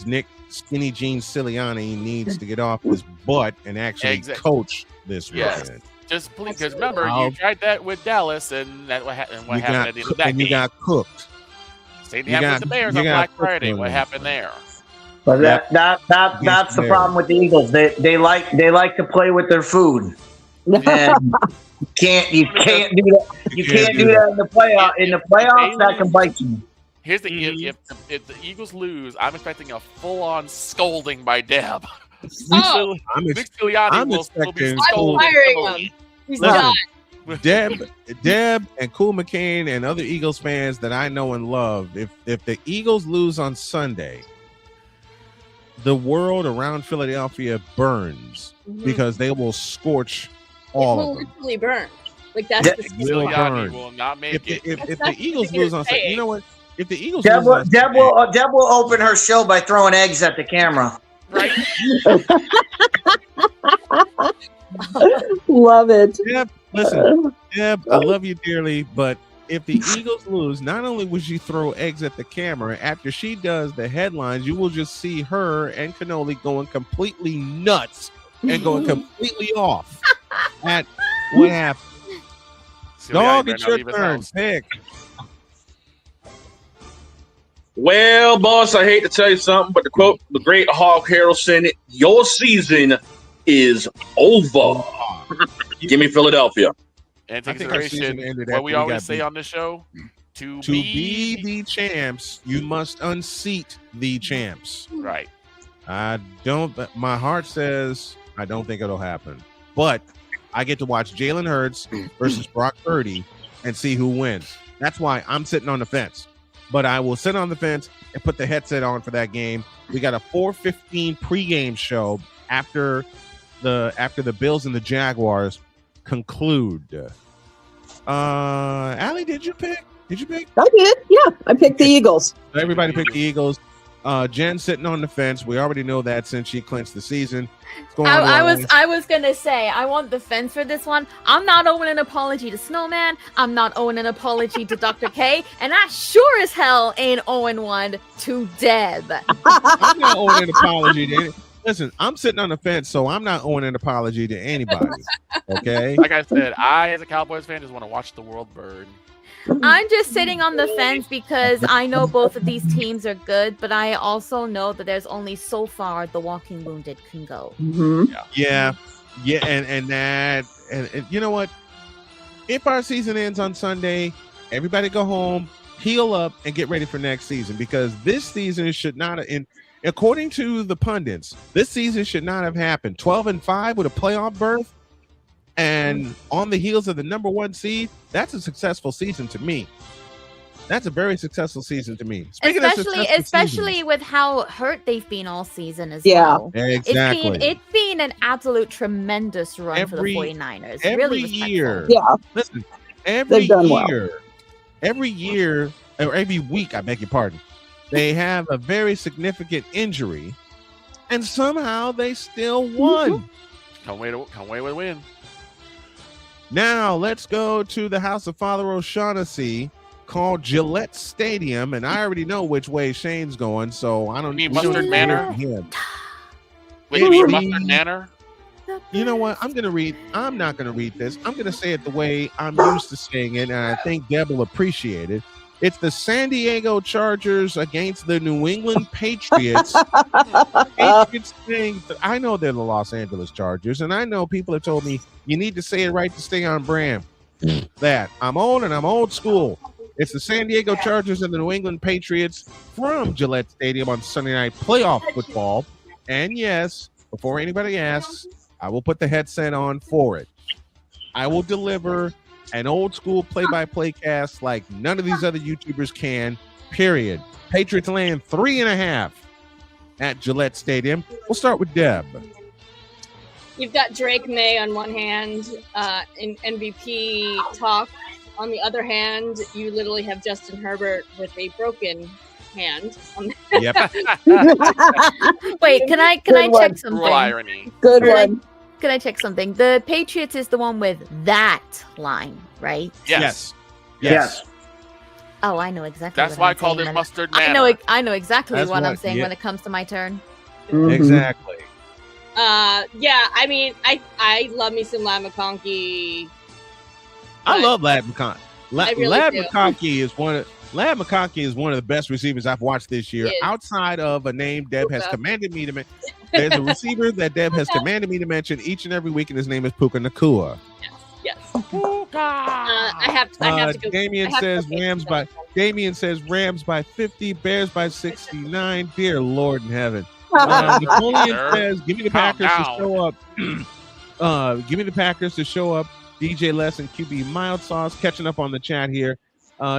Nick Skinny Jeans Sirianni needs to get off his butt and actually coach this weekend. Just please, because remember, you tried that with Dallas, and what happened at the end of that game. You got cooked. Same thing happened with the Bears on Black Friday. What happened there? But that's the problem with the Eagles. They like to play with their food. And you can't do that. You can't do that in the playoff. In the playoffs, that can bite you. Here's the if the Eagles lose, I'm expecting a full-on scolding by Deb. Nick Sirianni will still be scolding. firing him. He's done. Deb and Cool McCain and other Eagles fans that I know and love, if the Eagles lose on Sunday, the world around Philadelphia burns because they will scorch all of them. Literally burn. Like that's the will Giuliani burn. will not make it. If the Eagles lose on Sunday, you know what? If the Eagles Deb lose on Deb will open her show by throwing eggs at the camera. Right. Love it. Deb, listen, Deb, I love you dearly, but if the Eagles lose, not only will she throw eggs at the camera, after she does the headlines, you will just see her and Cannoli going completely nuts and going completely off at what happened. Dog, it's your turn. Pick. Well, boss, I hate to tell you something, but to quote the great Hawk Harrelson, your season is over. Give me Philadelphia. And I take think our season consideration ended what after we we always got say beat. on the show: to be the champs, you must unseat the champs. Right. I don't. My heart says I don't think it'll happen, but I get to watch Jalen Hurts versus Brock Purdy and see who wins. That's why I'm sitting on the fence. But I will sit on the fence and put the headset on for that game. We got a 4:15 pregame show after the Bills and the Jaguars conclude. Allie, did you pick? Did you pick? I did. Yeah, I picked the Eagles. Everybody picked the Eagles. Jen sitting on the fence. We already know that since she clinched the season. I was gonna say I want the fence for this one. I'm not owing an apology to Snowman. I'm not owing an apology to Dr. K, and I sure as hell ain't owing one to Deb. I'm not owing an apology to listen. I'm sitting on the fence, so I'm not owing an apology to anybody. Okay. Like I said, I as a Cowboys fan just want to watch the world burn. I'm just sitting on the fence because I know both of these teams are good, but I also know that there's only so far the walking wounded can go. Yeah, and you know what? If our season ends on Sunday, everybody go home, heal up, and get ready for next season, because this season should not have, according to the pundits, this season should not have happened. 12-5 with a playoff berth, and on the heels of the number 1 seed, that's a successful season to me. That's a very successful season to me. Especially with how hurt they've been all season as Yeah. well. Exactly. It's been an absolute tremendous run for the 49ers. Really year. Yeah. Listen, every They've done well. year, or every week, I beg your pardon, they have a very significant injury, and somehow they still won. Can't wait with a win. Now let's go to the house of Father O'Shaughnessy, called Gillette Stadium, and I already know which way Shane's going, so I don't need Mustard Manor. Him. Wait, you mean Mustard Manor? You know what? I'm not gonna read this. I'm gonna say it the way I'm used to saying it, and I think Deb will appreciate it. It's the San Diego Chargers against the New England Patriots. I know they're the Los Angeles Chargers, and I know people have told me you need to say it right to stay on brand. That I'm old and I'm old school. It's the San Diego Chargers and the New England Patriots from Gillette Stadium on Sunday Night Playoff Football. And yes, before anybody asks, I will put the headset on for it. I will deliver an old school play-by-play cast like none of these other YouTubers can, period. Patriots land 3.5 at Gillette Stadium. We'll start with Deb. You've got Drake May on one hand, in MVP talk. On the other hand, you literally have Justin Herbert with a broken hand. Yep. Wait, can I check something? Cruel irony. Good one. Can I check something? The Patriots is the one with that line, right? Yes. Oh, I know exactly. That's what why I I'm called saying it when- Mustard Manor. I know exactly That's what I'm what- saying yeah. when it comes to my turn. Exactly. Yeah, I mean, I love me some Lad McConkey. I love Lad McConkey. I really Lad do. McConkey is one of the best receivers I've watched this year, outside of a name Deb has commanded me to mention. There's a receiver that Deb has commanded me to mention each and every week, and his name is Puka Nacua. Yes. I have to go. Damien says Rams by 50, Bears by 69. Dear Lord in heaven. Napoleon says, give me the Packers to show up. Give me the Packers to show up. DJ Les and QB Mild Sauce catching up on the chat here.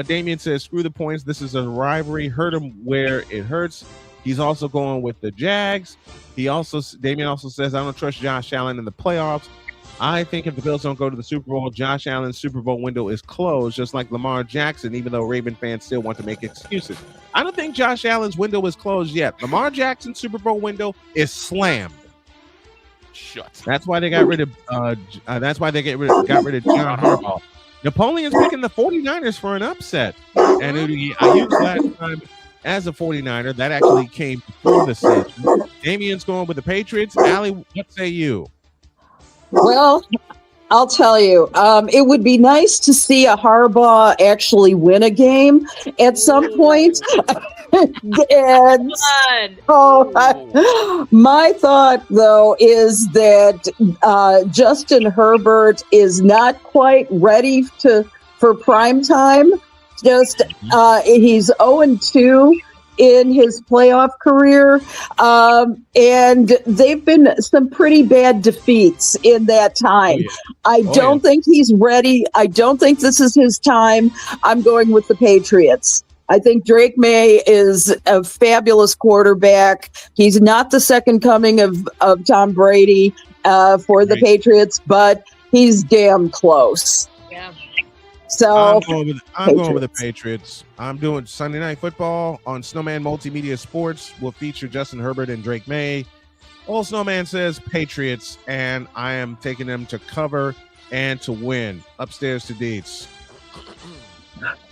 Damien says, screw the points. This is a rivalry. Hurt him where it hurts. He's also going with the Jags. Damien also says, I don't trust Josh Allen in the playoffs. I think if the Bills don't go to the Super Bowl, Josh Allen's Super Bowl window is closed, just like Lamar Jackson, even though Raven fans still want to make excuses. I don't think Josh Allen's window is closed yet. Lamar Jackson's Super Bowl window is slammed. Shut. That's why they got rid of got rid of John Harbaugh. Napoleon's picking the 49ers for an upset. And I used last time as a 49er. That actually came before the season. Damien's going with the Patriots. Allie, what say you? Well, I'll tell you, it would be nice to see a Harbaugh actually win a game at some point. And my thought, though, is that Justin Herbert is not quite ready for prime time. Just he's 0-2 in his playoff career, and they've been some pretty bad defeats in that time. I don't think he's ready. I don't think this is his time. I'm going with the Patriots. I think Drake May is a fabulous quarterback. He's not the second coming of Tom Brady for the Patriots, but he's damn close. Yeah. So I'm going with the Patriots. I'm doing Sunday Night Football on Snowman Multimedia Sports. Will feature Justin Herbert and Drake May. Old Snowman says Patriots, and I am taking them to cover and to win. Upstairs to Dietz.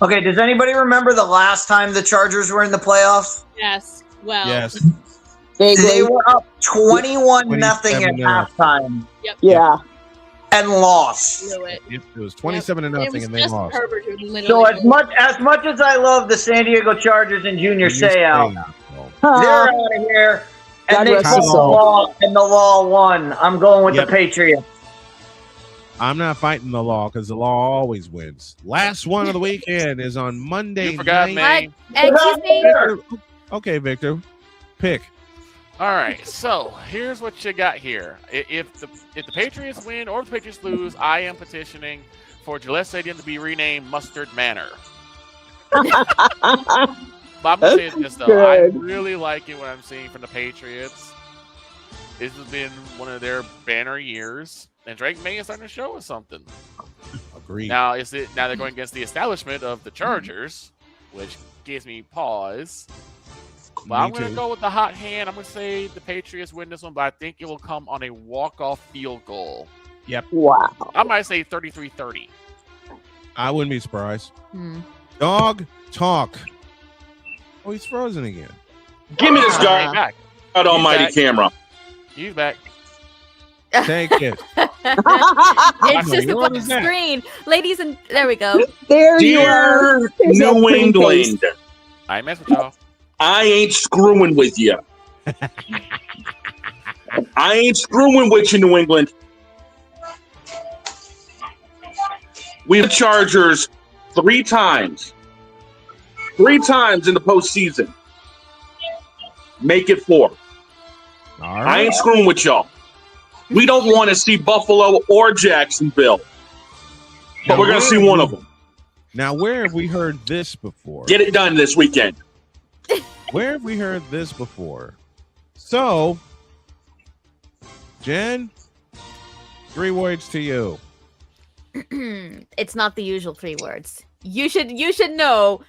Okay, does anybody remember the last time the Chargers were in the playoffs? Yes. Well. Yes. They were up 21-0 at halftime. Yep. Yeah. And lost. It was 27-0, and they lost. So as much as I love the San Diego Chargers and Junior Seau, they're out of here, and they put the law, and the law won. I'm going with the Patriots. I'm not fighting the law because the law always wins. Last one of the weekend is on Monday. You forgot night. me. Excuse me. Okay, Victor, pick. All right, so here's what you got here. If the Patriots win or if the Patriots lose, I am petitioning for Gillette Stadium to be renamed Mustard Manor. But I'm going to say this, though. I really like it what I'm seeing from the Patriots. This has been one of their banner years, and Drake May is starting to show us something. Agreed. Now they're going against the establishment of the Chargers, which gives me pause. But I'm going to go with the hot hand. I'm going to say the Patriots win this one, but I think it will come on a walk-off field goal. Yep. Wow. I might say 33-30. I wouldn't be surprised. Dog talk. Oh, he's frozen again. Give me this guy. God almighty camera. He's back. Take it. It's just a black screen. Ladies, and there we go. There you are. New England. I mess with y'all. I ain't screwing with you. I ain't screwing with you, New England. We have Chargers 3 times. 3 times in the postseason. Make it 4. I ain't screwing with y'all. We don't want to see Buffalo or Jacksonville. But we're going to see one of them. Now, where have we heard this before? Get it done this weekend. Where have we heard this before? So, Jen, 3 words to you. It's not the usual 3 words. You should know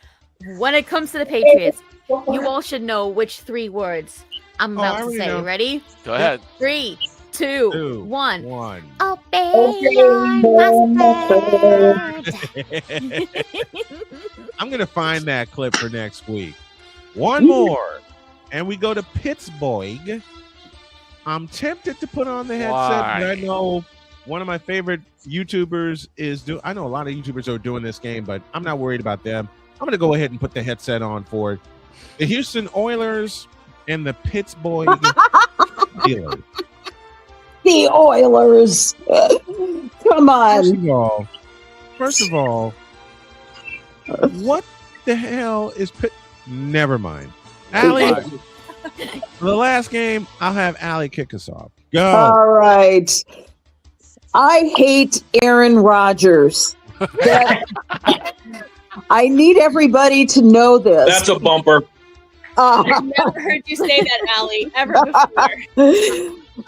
when it comes to the Patriots. You all should know which 3 words I'm about to say. Know. Ready? Go ahead. 3, 2, 1. I'm gonna find that clip for next week. One more, and we go to Pittsburgh. I'm tempted to put on the headset, but I know one of my favorite YouTubers is doing. I know a lot of YouTubers are doing this game, but I'm not worried about them. I'm gonna go ahead and put the headset on for it. The Houston Oilers and the Pittsburgh Steelers. The Oilers. Come on. First of all, what the hell is Never mind. Allie, for the last game, I'll have Allie kick us off. Go. All right. I hate Aaron Rodgers. I need everybody to know this. That's a bumper. I've never heard you say that, Allie, ever before.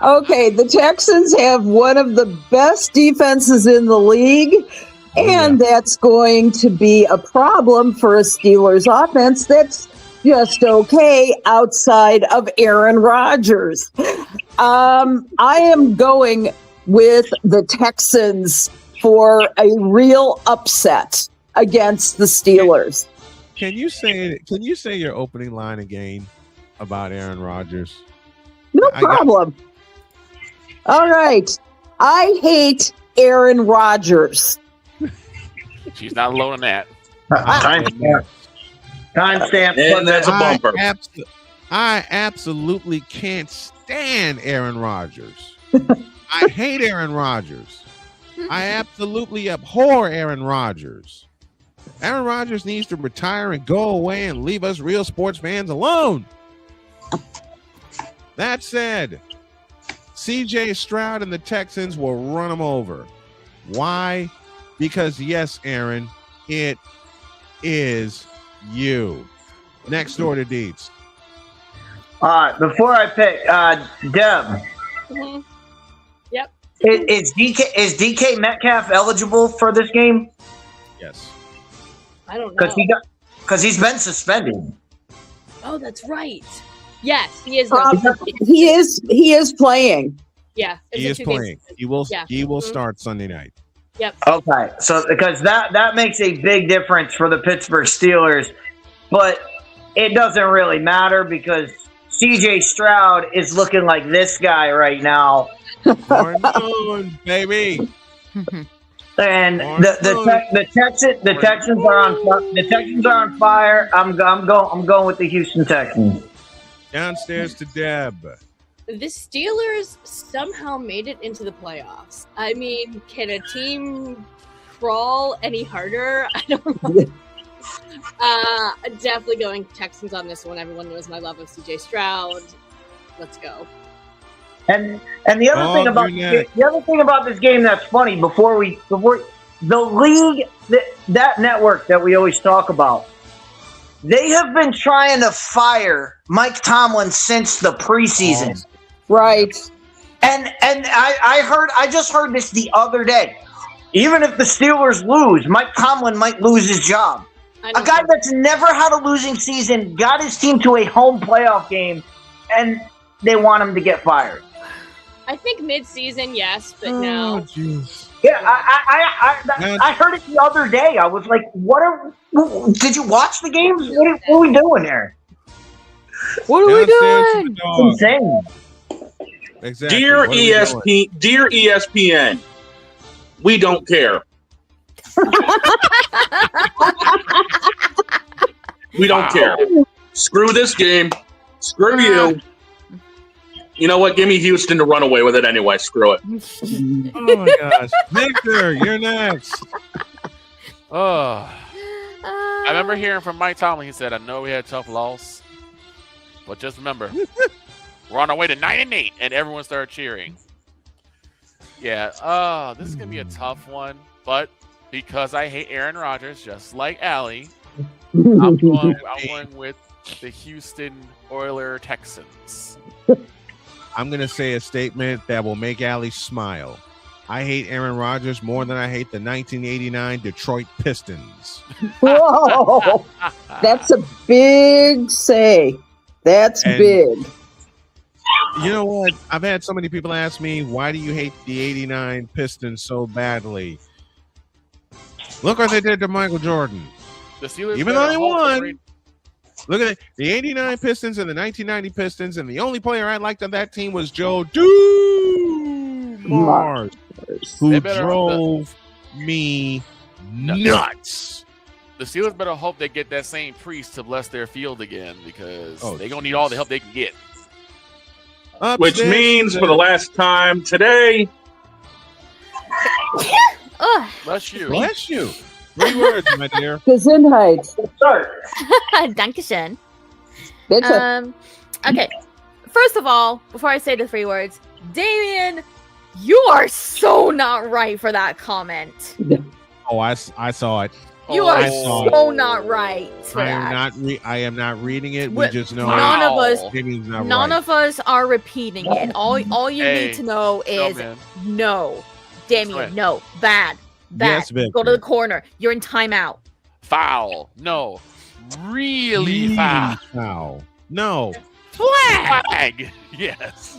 Okay, the Texans have one of the best defenses in the league, and that's going to be a problem for a Steelers offense that's just okay outside of Aaron Rodgers. I am going with the Texans for a real upset against the Steelers. Can you say your opening line again about Aaron Rodgers? No problem. All right. I hate Aaron Rodgers. She's not alone in that. Timestamp. And that's a bumper. I absolutely can't stand Aaron Rodgers. I hate Aaron Rodgers. I absolutely abhor Aaron Rodgers. Aaron Rodgers needs to retire and go away and leave us real sports fans alone. That said, CJ Stroud and the Texans will run him over. Why? Because yes, Aaron, it is you. Next door to Dietz. Before I pick, Deb. Mm-hmm. Yep. Is DK Metcalf eligible for this game? Yes. I don't know. Because he's been suspended. Oh, that's right. Yes, he is. He is playing. Yeah, he is playing. He will. Yeah. He will start Sunday night. Yep. Okay, so because that makes a big difference for the Pittsburgh Steelers, but it doesn't really matter because CJ Stroud is looking like this guy right now. Moon, baby. And the Texans are on fire. I'm going with the Houston Texans. Downstairs to Deb. The Steelers somehow made it into the playoffs. I mean, can a team crawl any harder? I don't know. Definitely going Texans on this one. Everyone knows my love of CJ Stroud. Let's go. And the other thing about this game that's funny before the league that network that we always talk about, they have been trying to fire Mike Tomlin since the preseason. Right. And I just heard this the other day. Even if the Steelers lose, Mike Tomlin might lose his job. A guy that's never had a losing season got his team to a home playoff game, and they want him to get fired. I think mid-season, yes, but no. Geez. Yeah, I heard it the other day. I was like, did you watch the games? What are we doing here? What are we doing? It's insane. Exactly. Dear ESPN, we don't care. We don't care. Screw this game. Screw you. You know what? Give me Houston to run away with it anyway. Screw it. Oh my gosh. Victor, you're next. Oh. I remember hearing from Mike Tomlin. He said, I know we had a tough loss, but just remember, we're on our way to 9-8, and everyone started cheering. Yeah, this is going to be a tough one, but because I hate Aaron Rodgers, just like Allie, I'm going with the Houston Oilers Texans. I'm going to say a statement that will make Allie smile. I hate Aaron Rodgers more than I hate the 1989 Detroit Pistons. Whoa, that's a big say. That's big. You know what? I've had so many people ask me, why do you hate the 89 Pistons so badly? Look what they did to Michael Jordan. The Steelers, even though they won, look at it. The 89 Pistons and the 1990 Pistons, and the only player I liked on that team was Joe Dumars, who drove me nuts. The Steelers better hope they get that same priest to bless their field again, because they're going to need all the help they can get. Which means, for the last time today... Bless you. Bless you. 3 words, my dear. Gesundheit. Dankeschön. Bitte. Okay. First of all, before I say the 3 words, Damien, you are so not right for that comment. Oh, I saw it. You are I saw so not right for I that. am not reading it. We But just know none of us, Jimmy's not none right. of us are repeating it. All you Hey, need to know is Snowman. no, Damien, Snowman. no, bad. Yes, Go to Victor. the corner. You're in timeout. Foul. No. Really foul. Foul. No. Flag. Yes.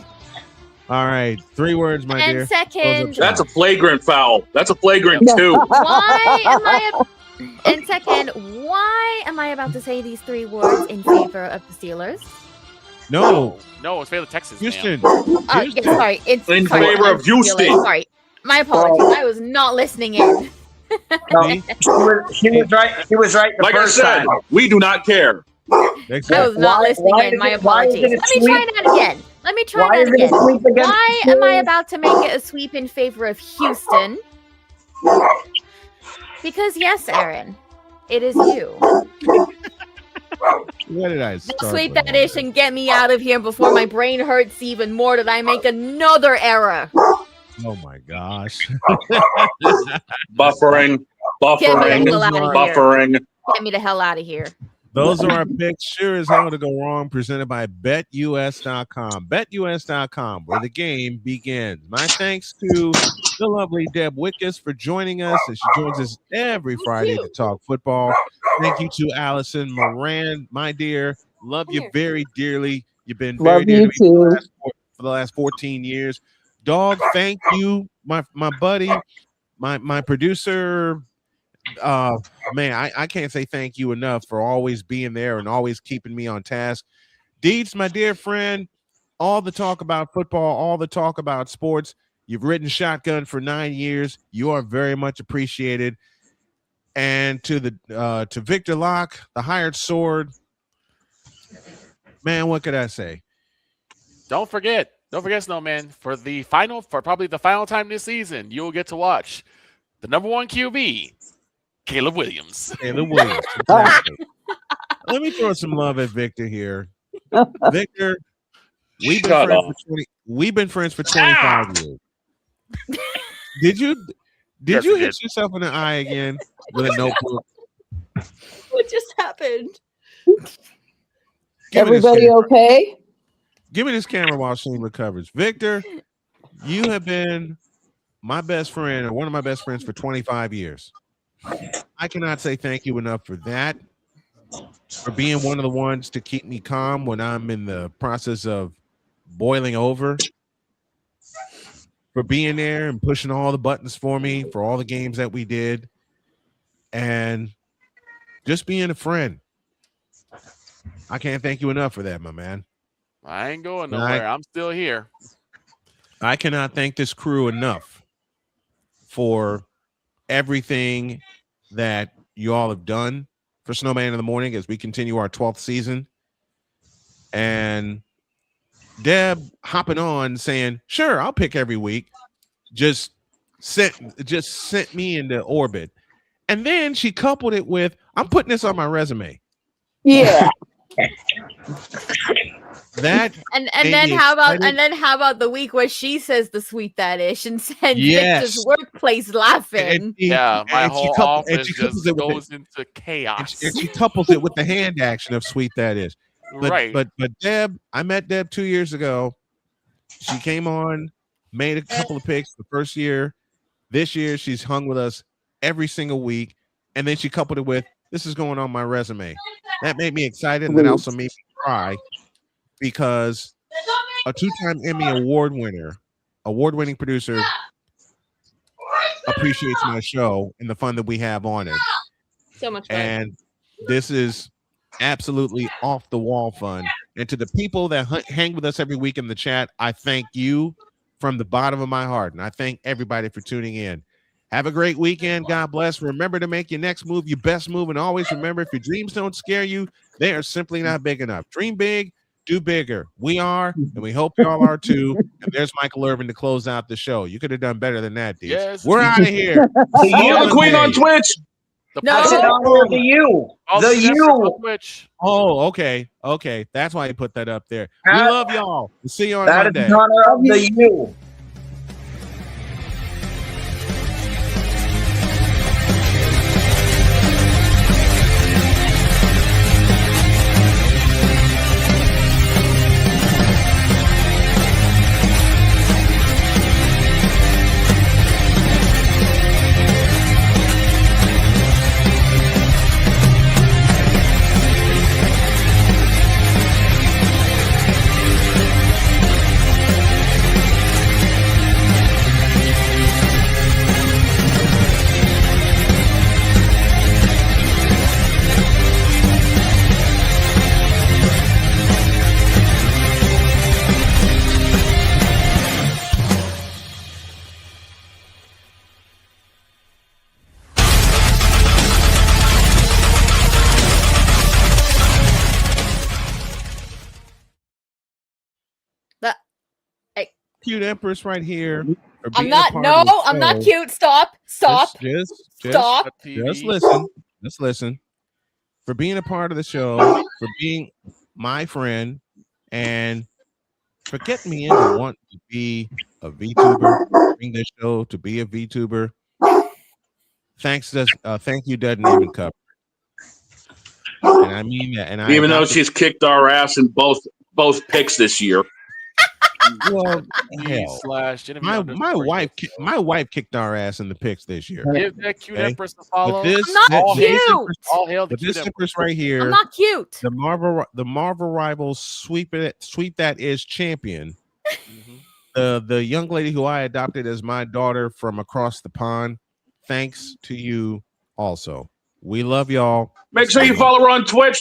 All right. 3 words, my And dear. second- That's a flagrant foul. That's a flagrant 2. Why am I? And second, why am I about to say these 3 words in favor of the Steelers? No. No, it's favor of Texas. Houston. Yeah, sorry, it's In sorry, favor I'm of Houston. Steelers, Sorry, my apologies. I was not listening in. No, she was right. She was right the Like I first said, time. we do not care. I was not listening why in. is My it- why is apologies. it a Let me try sweep? that again. Let me try Why that is it a again. sweep against Why the am I Steelers? about to make it a sweep in favor of Houston? Because yes, Aaron, it is you. What did I Now start sweep with? that dish and get me out of here before my brain hurts even more that I make another error. Oh my gosh. Buffering. Get me the hell out of here. Buffering. Get me the hell out of here. Those are our picks. Sure as hell to go wrong. Presented by BetUS.com. BetUS.com, where the game begins. My thanks to the lovely Deb Wickus for joining us, and she joins us every Friday to talk football. Thank you to Allison Moran, my dear. Love you very dearly. You've been very Love dear you to me too. for the last 14 years. Dog, thank you, my buddy, my producer. Man, I can't say thank you enough for always being there and always keeping me on task. Dietz, my dear friend, all the talk about football, all the talk about sports. You've ridden shotgun for 9 years. You are very much appreciated. And to Victor Locke, the hired sword. Man, what could I say? Don't forget, Snowman, for probably the final time this season, you'll get to watch the number 1 QB, Caleb Williams. Caleb Williams. Exactly. Let me throw some love at Victor here. Victor, we've been friends for 25 years. Did you hit yourself in the eye again with a notebook? What just happened? Everybody okay? Give me this camera while Shane recovers. Victor, you have been my best friend or one of my best friends for 25 years. I cannot say thank you enough for that, for being one of the ones to keep me calm when I'm in the process of boiling over, for being there and pushing all the buttons for me for all the games that we did, and just being a friend. I can't thank you enough for that, my man. I ain't going nowhere. I'm still here. I cannot thank this crew enough for everything that you all have done for Snowman in the Morning as we continue our 12th season. And Deb hopping on saying, sure, I'll pick every week. Just sent me into orbit. And then she coupled it with, I'm putting this on my resume. Yeah. That and then how about the week where she says the sweet that ish and sends Yes. Victor's workplace laughing? My whole office just goes into chaos. And she couples it with the hand action of sweet that is. Right. But Deb, I met Deb 2 years ago. She came on, made a couple of picks the first year. This year, she's hung with us every single week. And then she coupled it with, this is going on my resume. That made me excited, and that also made me cry because a 2-time Emmy award-winning producer appreciates my show and the fun that we have on it. So much fun. And this is absolutely off the wall fun. And to the people that hang with us every week in the chat, I thank you from the bottom of my heart. And I thank everybody for tuning in. Have a great weekend. God bless. Remember to make your next move your best move. And always remember, if your dreams don't scare you, they are simply not big enough. Dream big, do bigger. We are, and we hope y'all are too. And there's Michael Irvin to close out the show. You could have done better than that, dude. Yes. We're out of here. The Queen on Twitch. I said honor the you. The you. Oh, okay. Okay. That's why you put that up there. We love y'all. We'll see you on That Monday. is honor of the you. cute Empress right here. for I'm being not. a part No, of the I'm not show. cute. Stop. Stop. Stop. Just listen. Just listen. For being a part of the show, for being my friend, and for getting me into want to be a VTuber, bring this show to be a VTuber. Thank you doesn't even cover it. And I mean that. And even though she's kicked our ass in both picks this year. Well, hell, my wife kicked our ass in the picks this year. Give that cute Empress a follow. But I'm not cute. All hail the But cute this Empress. Empress right here. I'm not cute. The Marvel Rivals sweep that is champion. The young lady who I adopted as my daughter from across the pond. Thanks to you also. We love y'all. Make sure you follow her on Twitch,